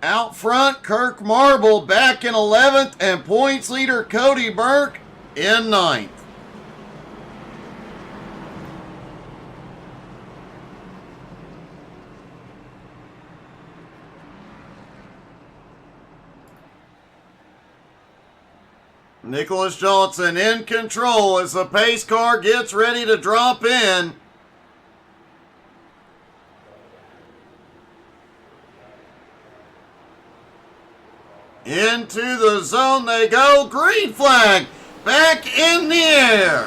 Speaker 2: out front, Kirk Marble back in 11th, and points leader Cody Burke in 9th. Nicholas Johnson in control as the pace car gets ready to drop in. Into the zone they go. Green flag back in the air.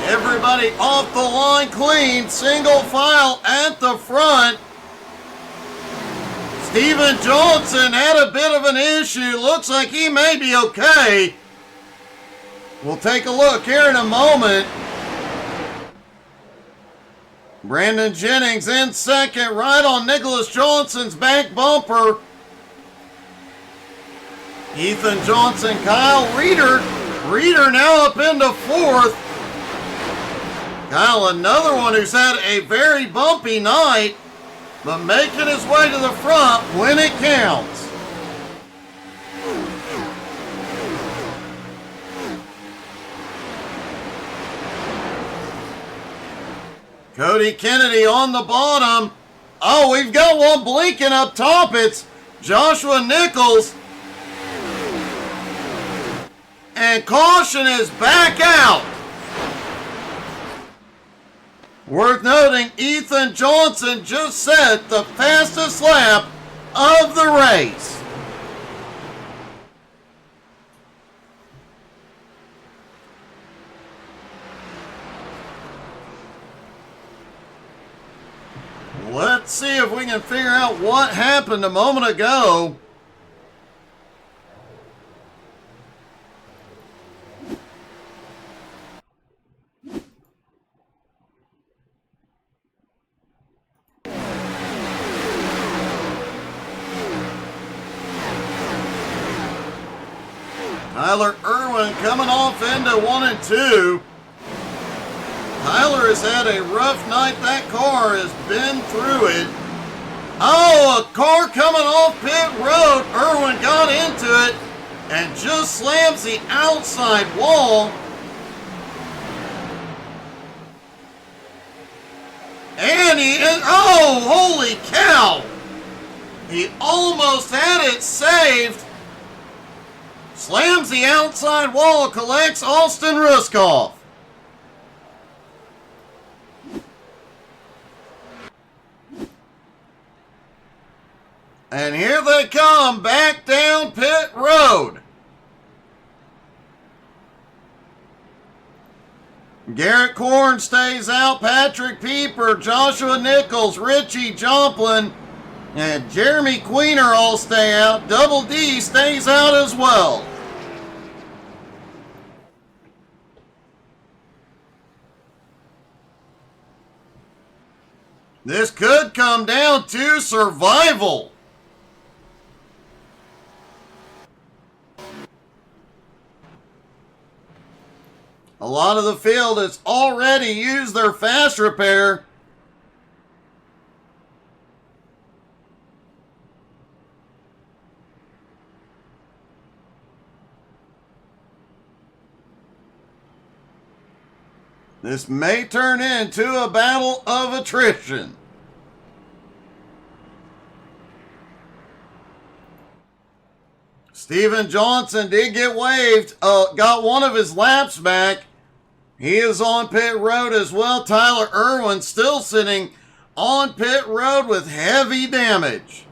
Speaker 2: Everybody off the line clean. Single file at the front. Steven Johnson had a bit of an issue. Looks like he may be okay. We'll take a look here in a moment. Brandon Jennings in second, right on Nicholas Johnson's back bumper. Ethan Johnson, Kyle Reeder. Reeder now up into fourth. Kyle, another one who's had a very bumpy night, but making his way to the front when it counts. Cody Kennedy on the bottom. Oh, we've got one blinking up top. It's Joshua Nichols. And caution is back out. Worth noting, Ethan Johnson just set the fastest lap of the race. Let's see if we can figure out what happened a moment ago. Tyler Irwin coming off into 1 and 2. Tyler has had a rough night. That car has been through it. Oh, a car coming off pit road. Irwin got into it and just slams the outside wall. oh, holy cow! He almost had it saved. Slams the outside wall, collects Austin Ruskoff. And here they come back down pit road. Garrett Korn stays out, Patrick Pieper, Joshua Nichols, Richie Joplin, and Jeremy Queener all stay out. Double D stays out as well. This could come down to survival. A lot of the field has already used their fast repair. This may turn into a battle of attrition. Steven Johnson did get waived, got one of his laps back. He is on pit road as well. Tyler Irwin still sitting on pit road with heavy damage.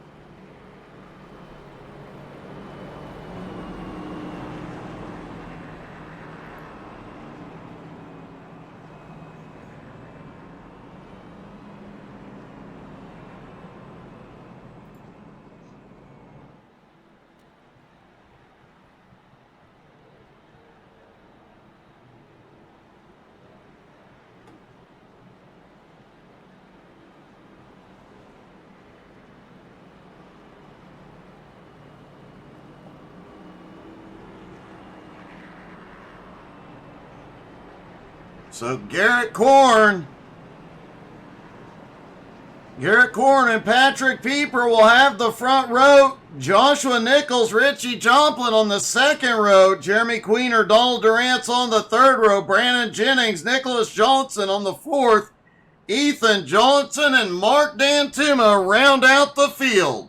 Speaker 2: So Garrett Korn and Patrick Pieper will have the front row. Joshua Nichols, Richie Joplin on the second row. Jeremy Queener, Donald Durant's on the third row. Brandon Jennings, Nicholas Johnson on the fourth. Ethan Johnson and Mark Dantuma round out the field.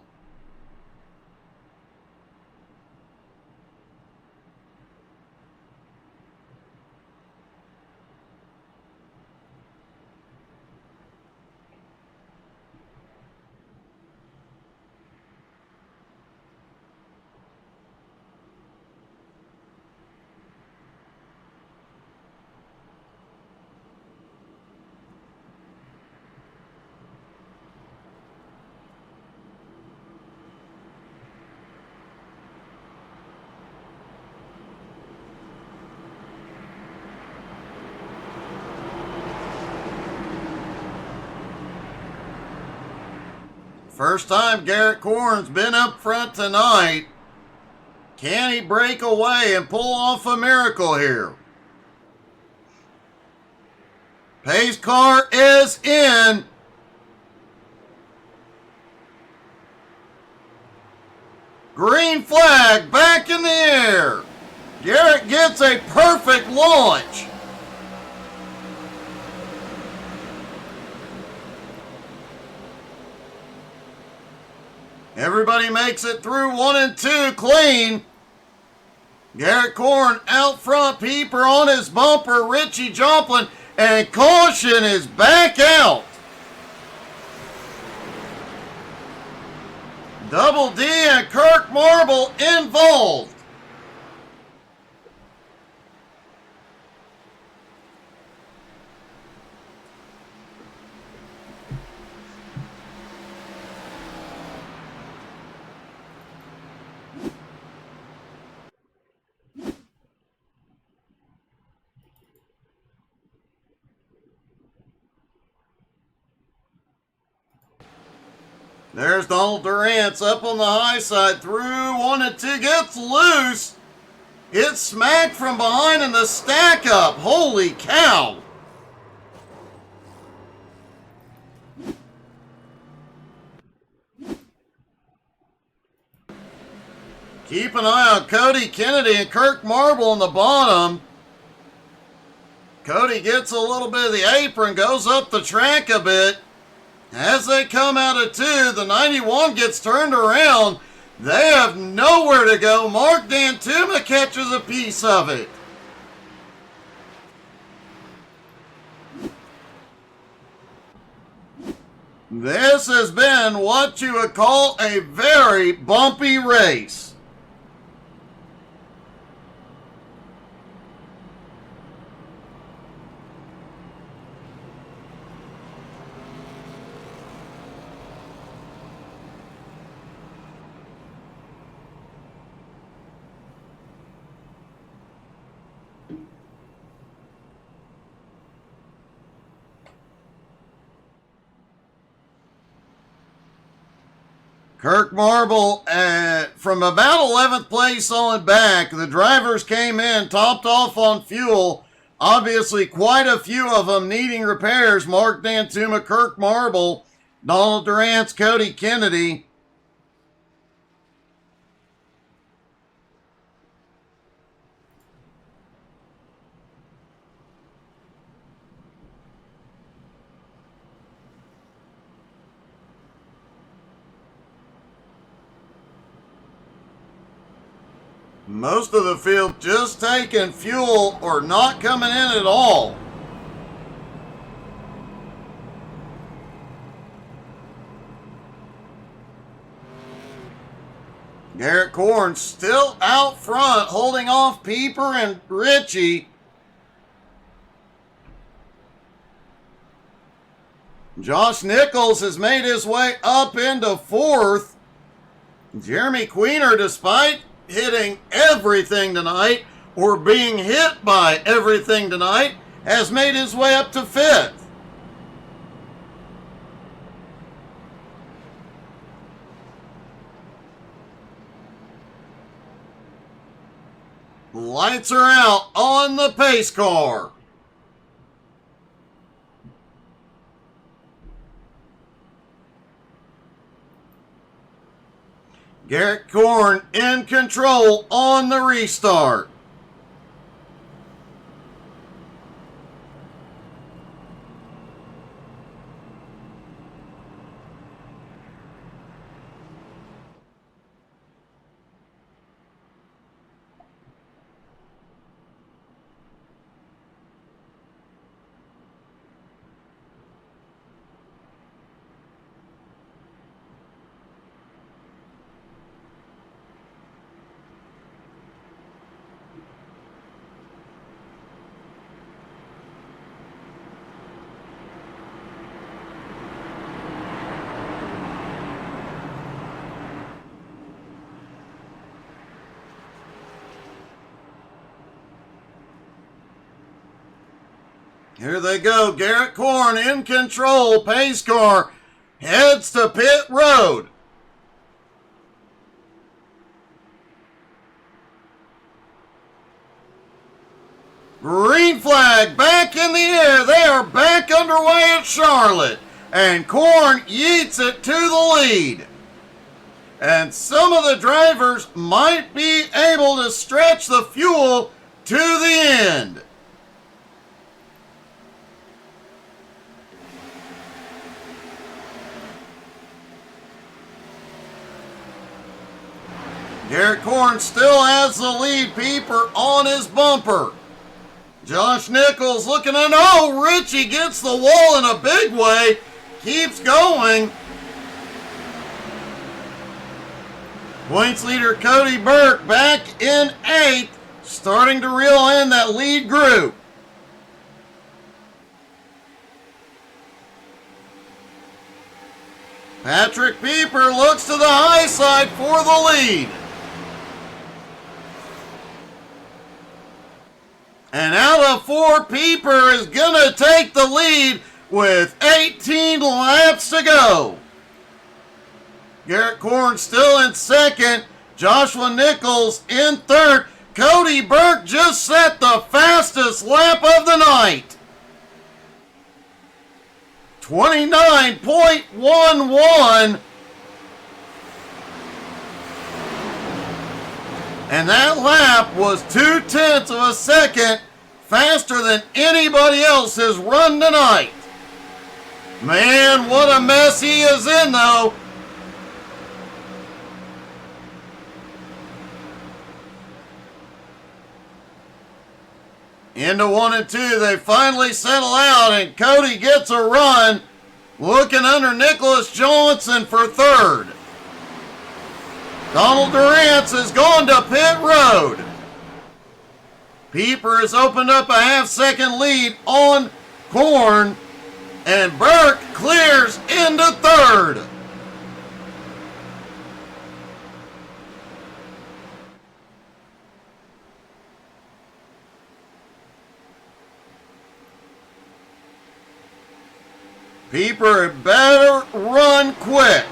Speaker 2: First time Garrett Korn's been up front tonight. Can he break away and pull off a miracle here? Pace car is in. Green flag back in the air. Garrett gets a perfect launch. Everybody makes it through 1 and 2 clean. Garrett Korn out front, Pieper on his bumper, Richie Joplin, and caution is back out. Double D and Kirk Marble involved. There's Donald Durant's up on the high side through 1 and 2, gets loose. It's smacked from behind in the stack up. Holy cow. Keep an eye on Cody Kennedy and Kirk Marble on the bottom. Cody gets a little bit of the apron, goes up the track a bit. As they come out of 2, the 91 gets turned around. They have nowhere to go. Mark Dantuma catches a piece of it. This has been what you would call a very bumpy race. Kirk Marble, from about 11th place on back, the drivers came in, topped off on fuel. Obviously, quite a few of them needing repairs. Mark Dantuma, Kirk Marble, Donald Durant's, Cody Kennedy. Most of the field just taking fuel or not coming in at all. Garrett Korn still out front, holding off Pieper and Ritchie. Josh Nichols has made his way up into 4th. Jeremy Queener, despite hitting everything tonight, or being hit by everything tonight, has made his way up to 5th. Lights are out on the pace car. Garrett Korn in control on the restart. Here they go. Garrett Korn in control. Pace car heads to pit road. Green flag back in the air. They are back underway at Charlotte. And Korn yeets it to the lead. And some of the drivers might be able to stretch the fuel to the end. Garrett Korn still has the lead. Pieper on his bumper. Josh Nichols looking at, oh, Ritchie gets the wall in a big way. Keeps going. Points leader Cody Burke back in 8th. Starting to reel in that lead group. Patrick Pieper looks to the high side for the lead. And out of 4, Pieper is going to take the lead with 18 laps to go. Garrett Korn still in 2nd. Joshua Nichols in 3rd. Cody Burke just set the fastest lap of the night. 29.11. And that lap was 0.2 of a second faster than anybody else has run tonight. Man, what a mess he is in, though. Into 1 and 2, they finally settle out, and Cody gets a run, looking under Nicholas Johnson for third. Donald Durance has gone to pit road. Pieper has opened up a half-second lead on Korn, and Burke clears into third. Pieper had better run quick.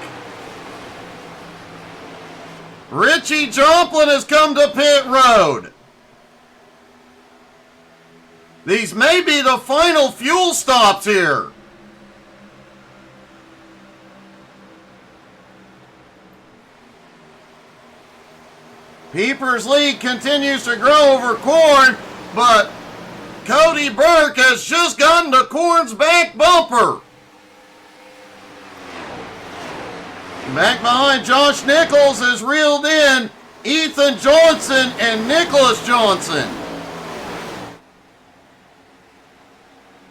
Speaker 2: Richie Joplin has come to pit road. These may be the final fuel stops here. Pieper's lead continues to grow over Korn, but Cody Burke has just gotten to Korn's back bumper. Back behind Josh Nichols is reeled in Ethan Johnson and Nicholas Johnson.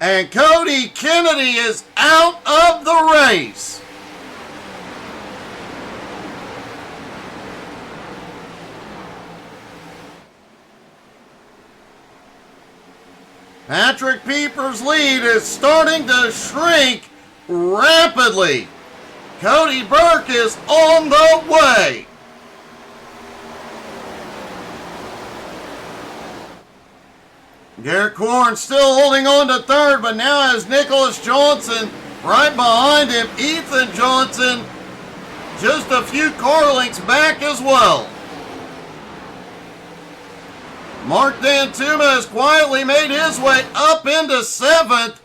Speaker 2: And Cody Kennedy is out of the race. Patrick Pieper's lead is starting to shrink rapidly. Cody Burke is on the way. Garrett Korn still holding on to third, but now has Nicholas Johnson right behind him. Ethan Johnson just a few car lengths back as well. Mark Dantuma has quietly made his way up into seventh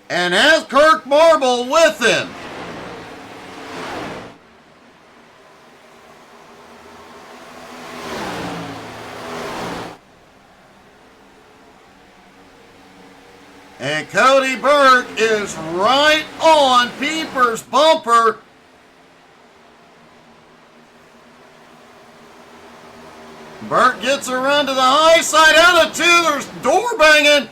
Speaker 2: and has Kirk Marble with him. And Cody Burke is right on Pieper's bumper. Burke gets a run to the high side, out of two, there's door banging.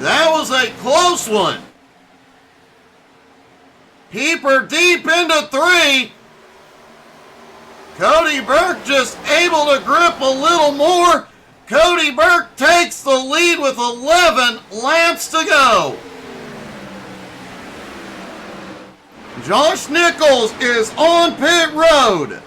Speaker 2: That was a close one. Pieper deep into three. Cody Burke just able to grip a little more. Cody Burke takes the lead with 11 laps to go. Josh Nichols is on pit road.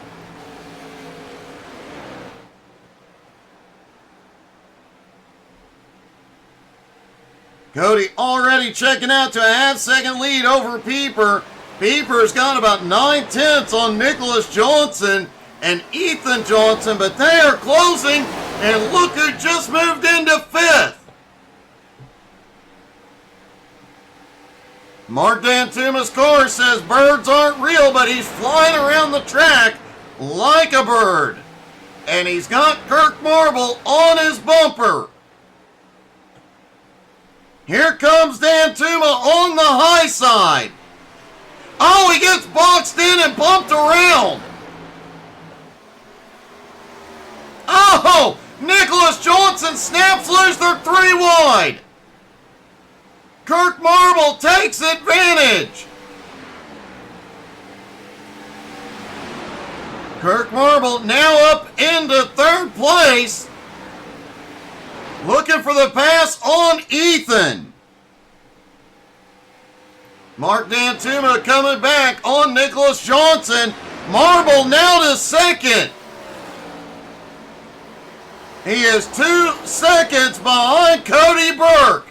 Speaker 2: Cody already checking out to a half-second lead over Pieper. Pieper's got about 9/10 on Nicholas Johnson and Ethan Johnson, but they are closing, and look who just moved into fifth. Mark Dantuma's car says birds aren't real, but he's flying around the track like a bird. And he's got Kirk Marble on his bumper. Here comes Dantuma on the high side. Oh, he gets boxed in and bumped around. Oh, Nicholas Johnson snaps loose, they're 3 wide. Kirk Marble takes advantage. Kirk Marble now up into third place. Looking for the pass on Ethan. Mark Dantuma coming back on Nicholas Johnson. Marble now to second. He is 2 seconds behind Cody Burke.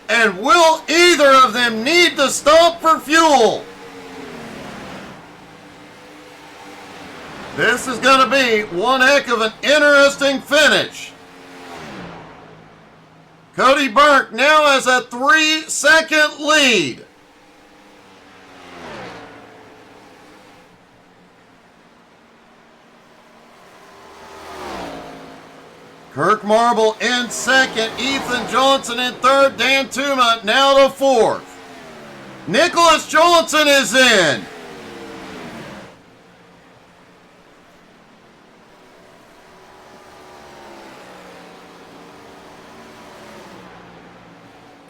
Speaker 2: And will either of them need to stop for fuel? This is going to be one heck of an interesting finish. Cody Burke now has a 3-second lead. Kirk Marble in second, Ethan Johnson in third, Dantuma now to fourth. Nicholas Johnson is in.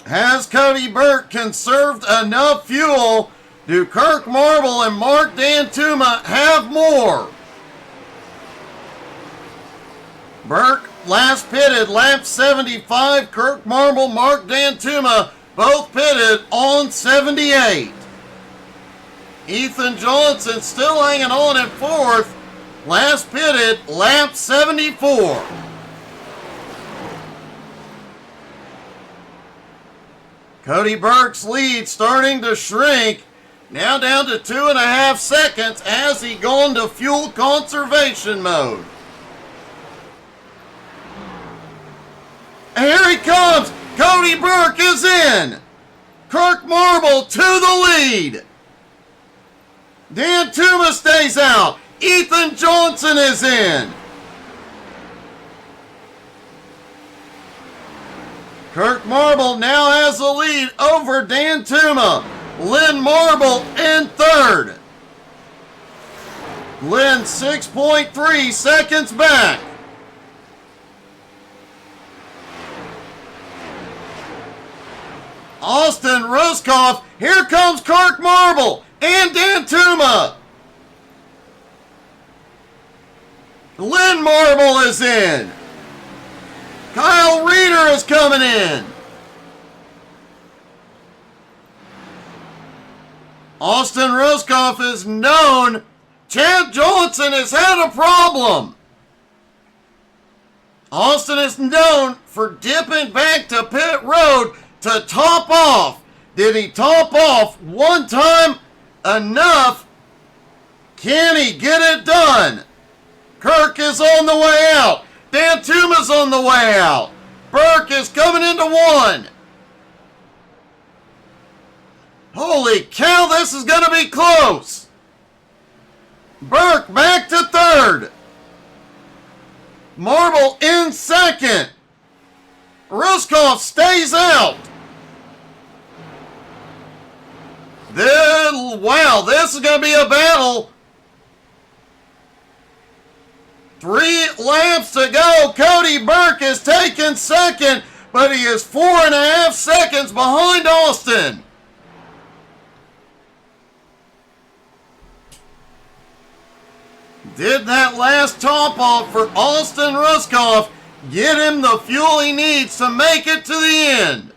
Speaker 2: Has Cody Burke conserved enough fuel? Do Kirk Marble and Mark Dantuma have more? Burke last pitted lap 75. Kirk Marble, Mark Dantuma both pitted on 78. Ethan Johnson still hanging on in fourth. Last pitted lap 74. Cody Burke's lead starting to shrink. Now down to 2.5 seconds as he gone to fuel conservation mode. And here he comes. Cody Burke is in. Kirk Marble to the lead. Dantuma stays out. Ethan Johnson is in. Kirk Marble now has the lead over Dantuma. Lynn Marble in third. Lynn 6.3 seconds back. Austin Ruskoff. Here comes Kirk Marble and Dantuma. Lynn Marble is in. Kyle Reeder is coming in. Austin Ruskoff is known. Chad Johnson has had a problem. Austin is known for dipping back to pit road to top off. Did he top off one time enough? Can he get it done? Kirk is on the way out. Dantuma's on the way out. Burke is coming into one. Holy cow, this is going to be close. Burke back to third. Marble in second. Ruskoff stays out. Wow, this is going to be a battle. 3 laps to go. Cody Burke is taking second, but he is 4.5 seconds behind Austin. Did that last top off for Austin Ruskoff get him the fuel he needs to make it to the end?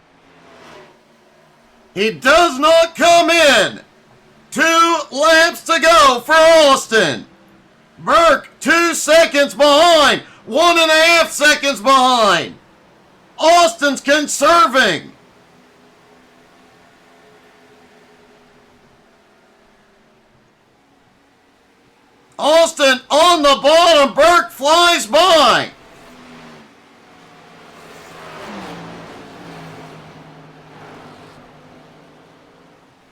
Speaker 2: He does not come in. 2 laps to go for Austin. Burke 2 seconds behind. 1.5 seconds behind. Austin's conserving. Austin on the bottom. Burke flies by.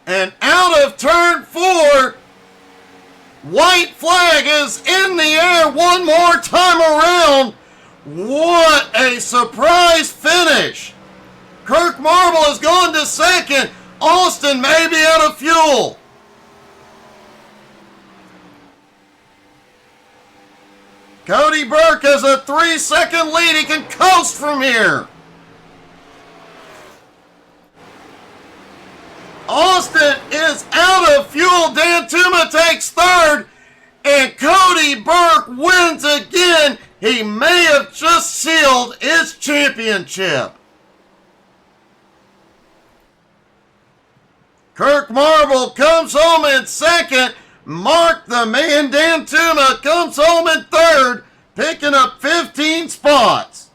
Speaker 2: And out of turn 4, white flag is in the air one more time around. What a surprise finish. Kirk Marble has gone to second. Austin may be out of fuel. Cody Burke has a 3-second lead. He can coast from here. Austin is out of fuel. Dantuma takes third. And Cody Burke wins again. He may have just sealed his championship. Kirk Marble comes home in second. Mark the Man Dantuma comes home in third, picking up 15 spots.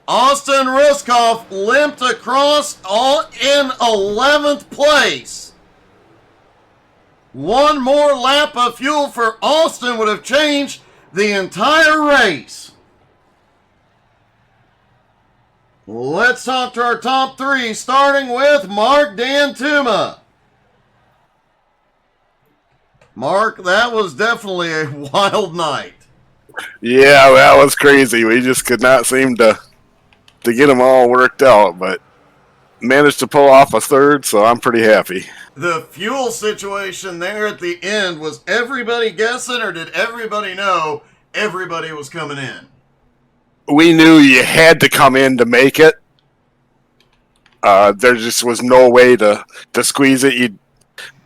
Speaker 2: Austin Ruskoff limped across in 11th place. One more lap of fuel for Austin would have changed the entire race. Let's talk to our top 3, starting with Mark Dantuma. Mark, that was definitely a wild night.
Speaker 3: Yeah, that was crazy. We just could not seem to to get them all worked out, but managed to pull off a third, so I'm pretty happy.
Speaker 2: The fuel situation there at the end, was everybody guessing, or did everybody know everybody was coming in?
Speaker 3: We knew you had to come in to make it. There just was no way to squeeze it.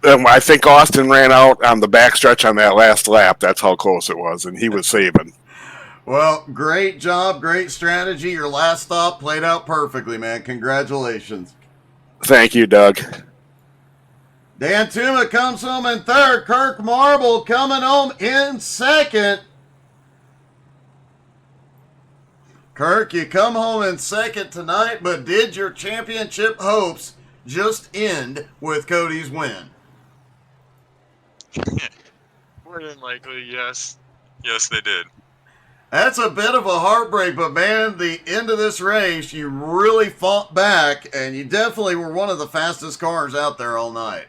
Speaker 3: I think Austin ran out on the backstretch on that last lap. That's how close it was, and he was saving.
Speaker 2: Well, great job, great strategy. Your last stop played out perfectly, man. Congratulations.
Speaker 3: Thank you, Doug.
Speaker 2: Dan Tuma comes home in third. Kirk Marble coming home in second. Kirk, you come home in second tonight, but did your championship hopes just end with Cody's win?
Speaker 4: More than likely, yes. Yes, they did.
Speaker 2: That's a bit of a heartbreak, but man, the end of this race, you really fought back, and you definitely were one of the fastest cars out there all night.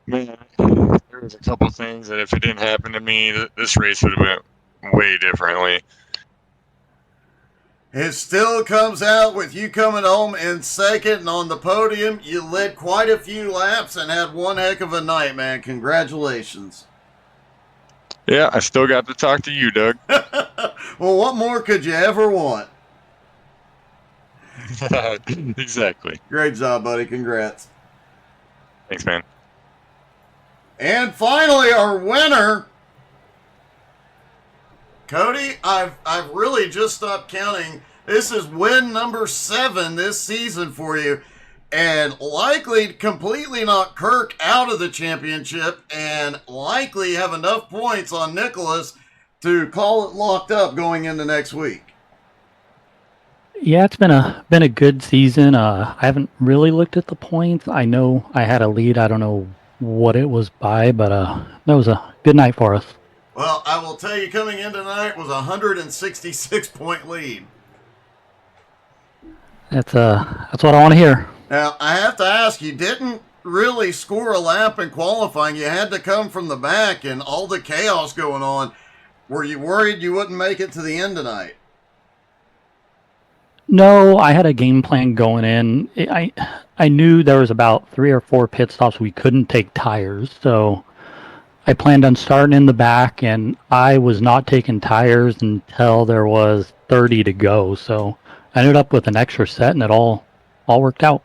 Speaker 4: Man, there was a couple things that if it didn't happen to me, this race would have went way differently.
Speaker 2: It still comes out with you coming home in second and on the podium. You led quite a few laps and had one heck of a night, man. Congratulations.
Speaker 4: Yeah, I still got to talk to you, Doug.
Speaker 2: Well, what more could you ever want?
Speaker 4: Exactly.
Speaker 2: Great job, buddy. Congrats.
Speaker 4: Thanks, man.
Speaker 2: And finally, our winner. Cody, I've really just stopped counting. This is win number 7 this season for you, and likely completely knock Kirk out of the championship, and likely have enough points on Nicholas to call it locked up going into next week.
Speaker 5: Yeah, it's been a good season. I haven't really looked at the points. I know I had a lead. I don't know what it was by, but that was a good night for us.
Speaker 2: Well, I will tell you, coming in tonight was a 166-point lead.
Speaker 5: That's what I want to hear.
Speaker 2: Now, I have to ask, you didn't really score a lap in qualifying. You had to come from the back and all the chaos going on. Were you worried you wouldn't make it to the end tonight?
Speaker 5: No, I had a game plan going in. I knew there was about 3 or 4 pit stops we couldn't take tires, so I planned on starting in the back, and I was not taking tires until there was 30 to go. So I ended up with an extra set, and it all worked out.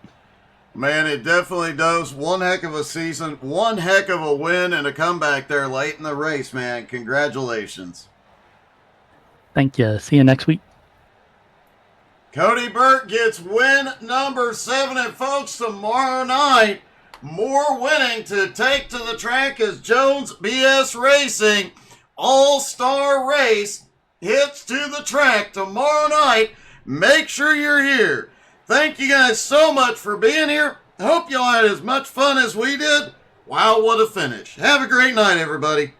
Speaker 2: Man, it definitely does. One heck of a season, one heck of a win, and a comeback there late in the race, man. Congratulations.
Speaker 5: Thank you. See you next week.
Speaker 2: Cody Burt gets win number 7, and folks, tomorrow night, more winning to take to the track as Jones BS Racing All-Star Race hits to the track tomorrow night. Make sure you're here. Thank you guys so much for being here. Hope y'all had as much fun as we did. Wow, what a finish. Have a great night, everybody.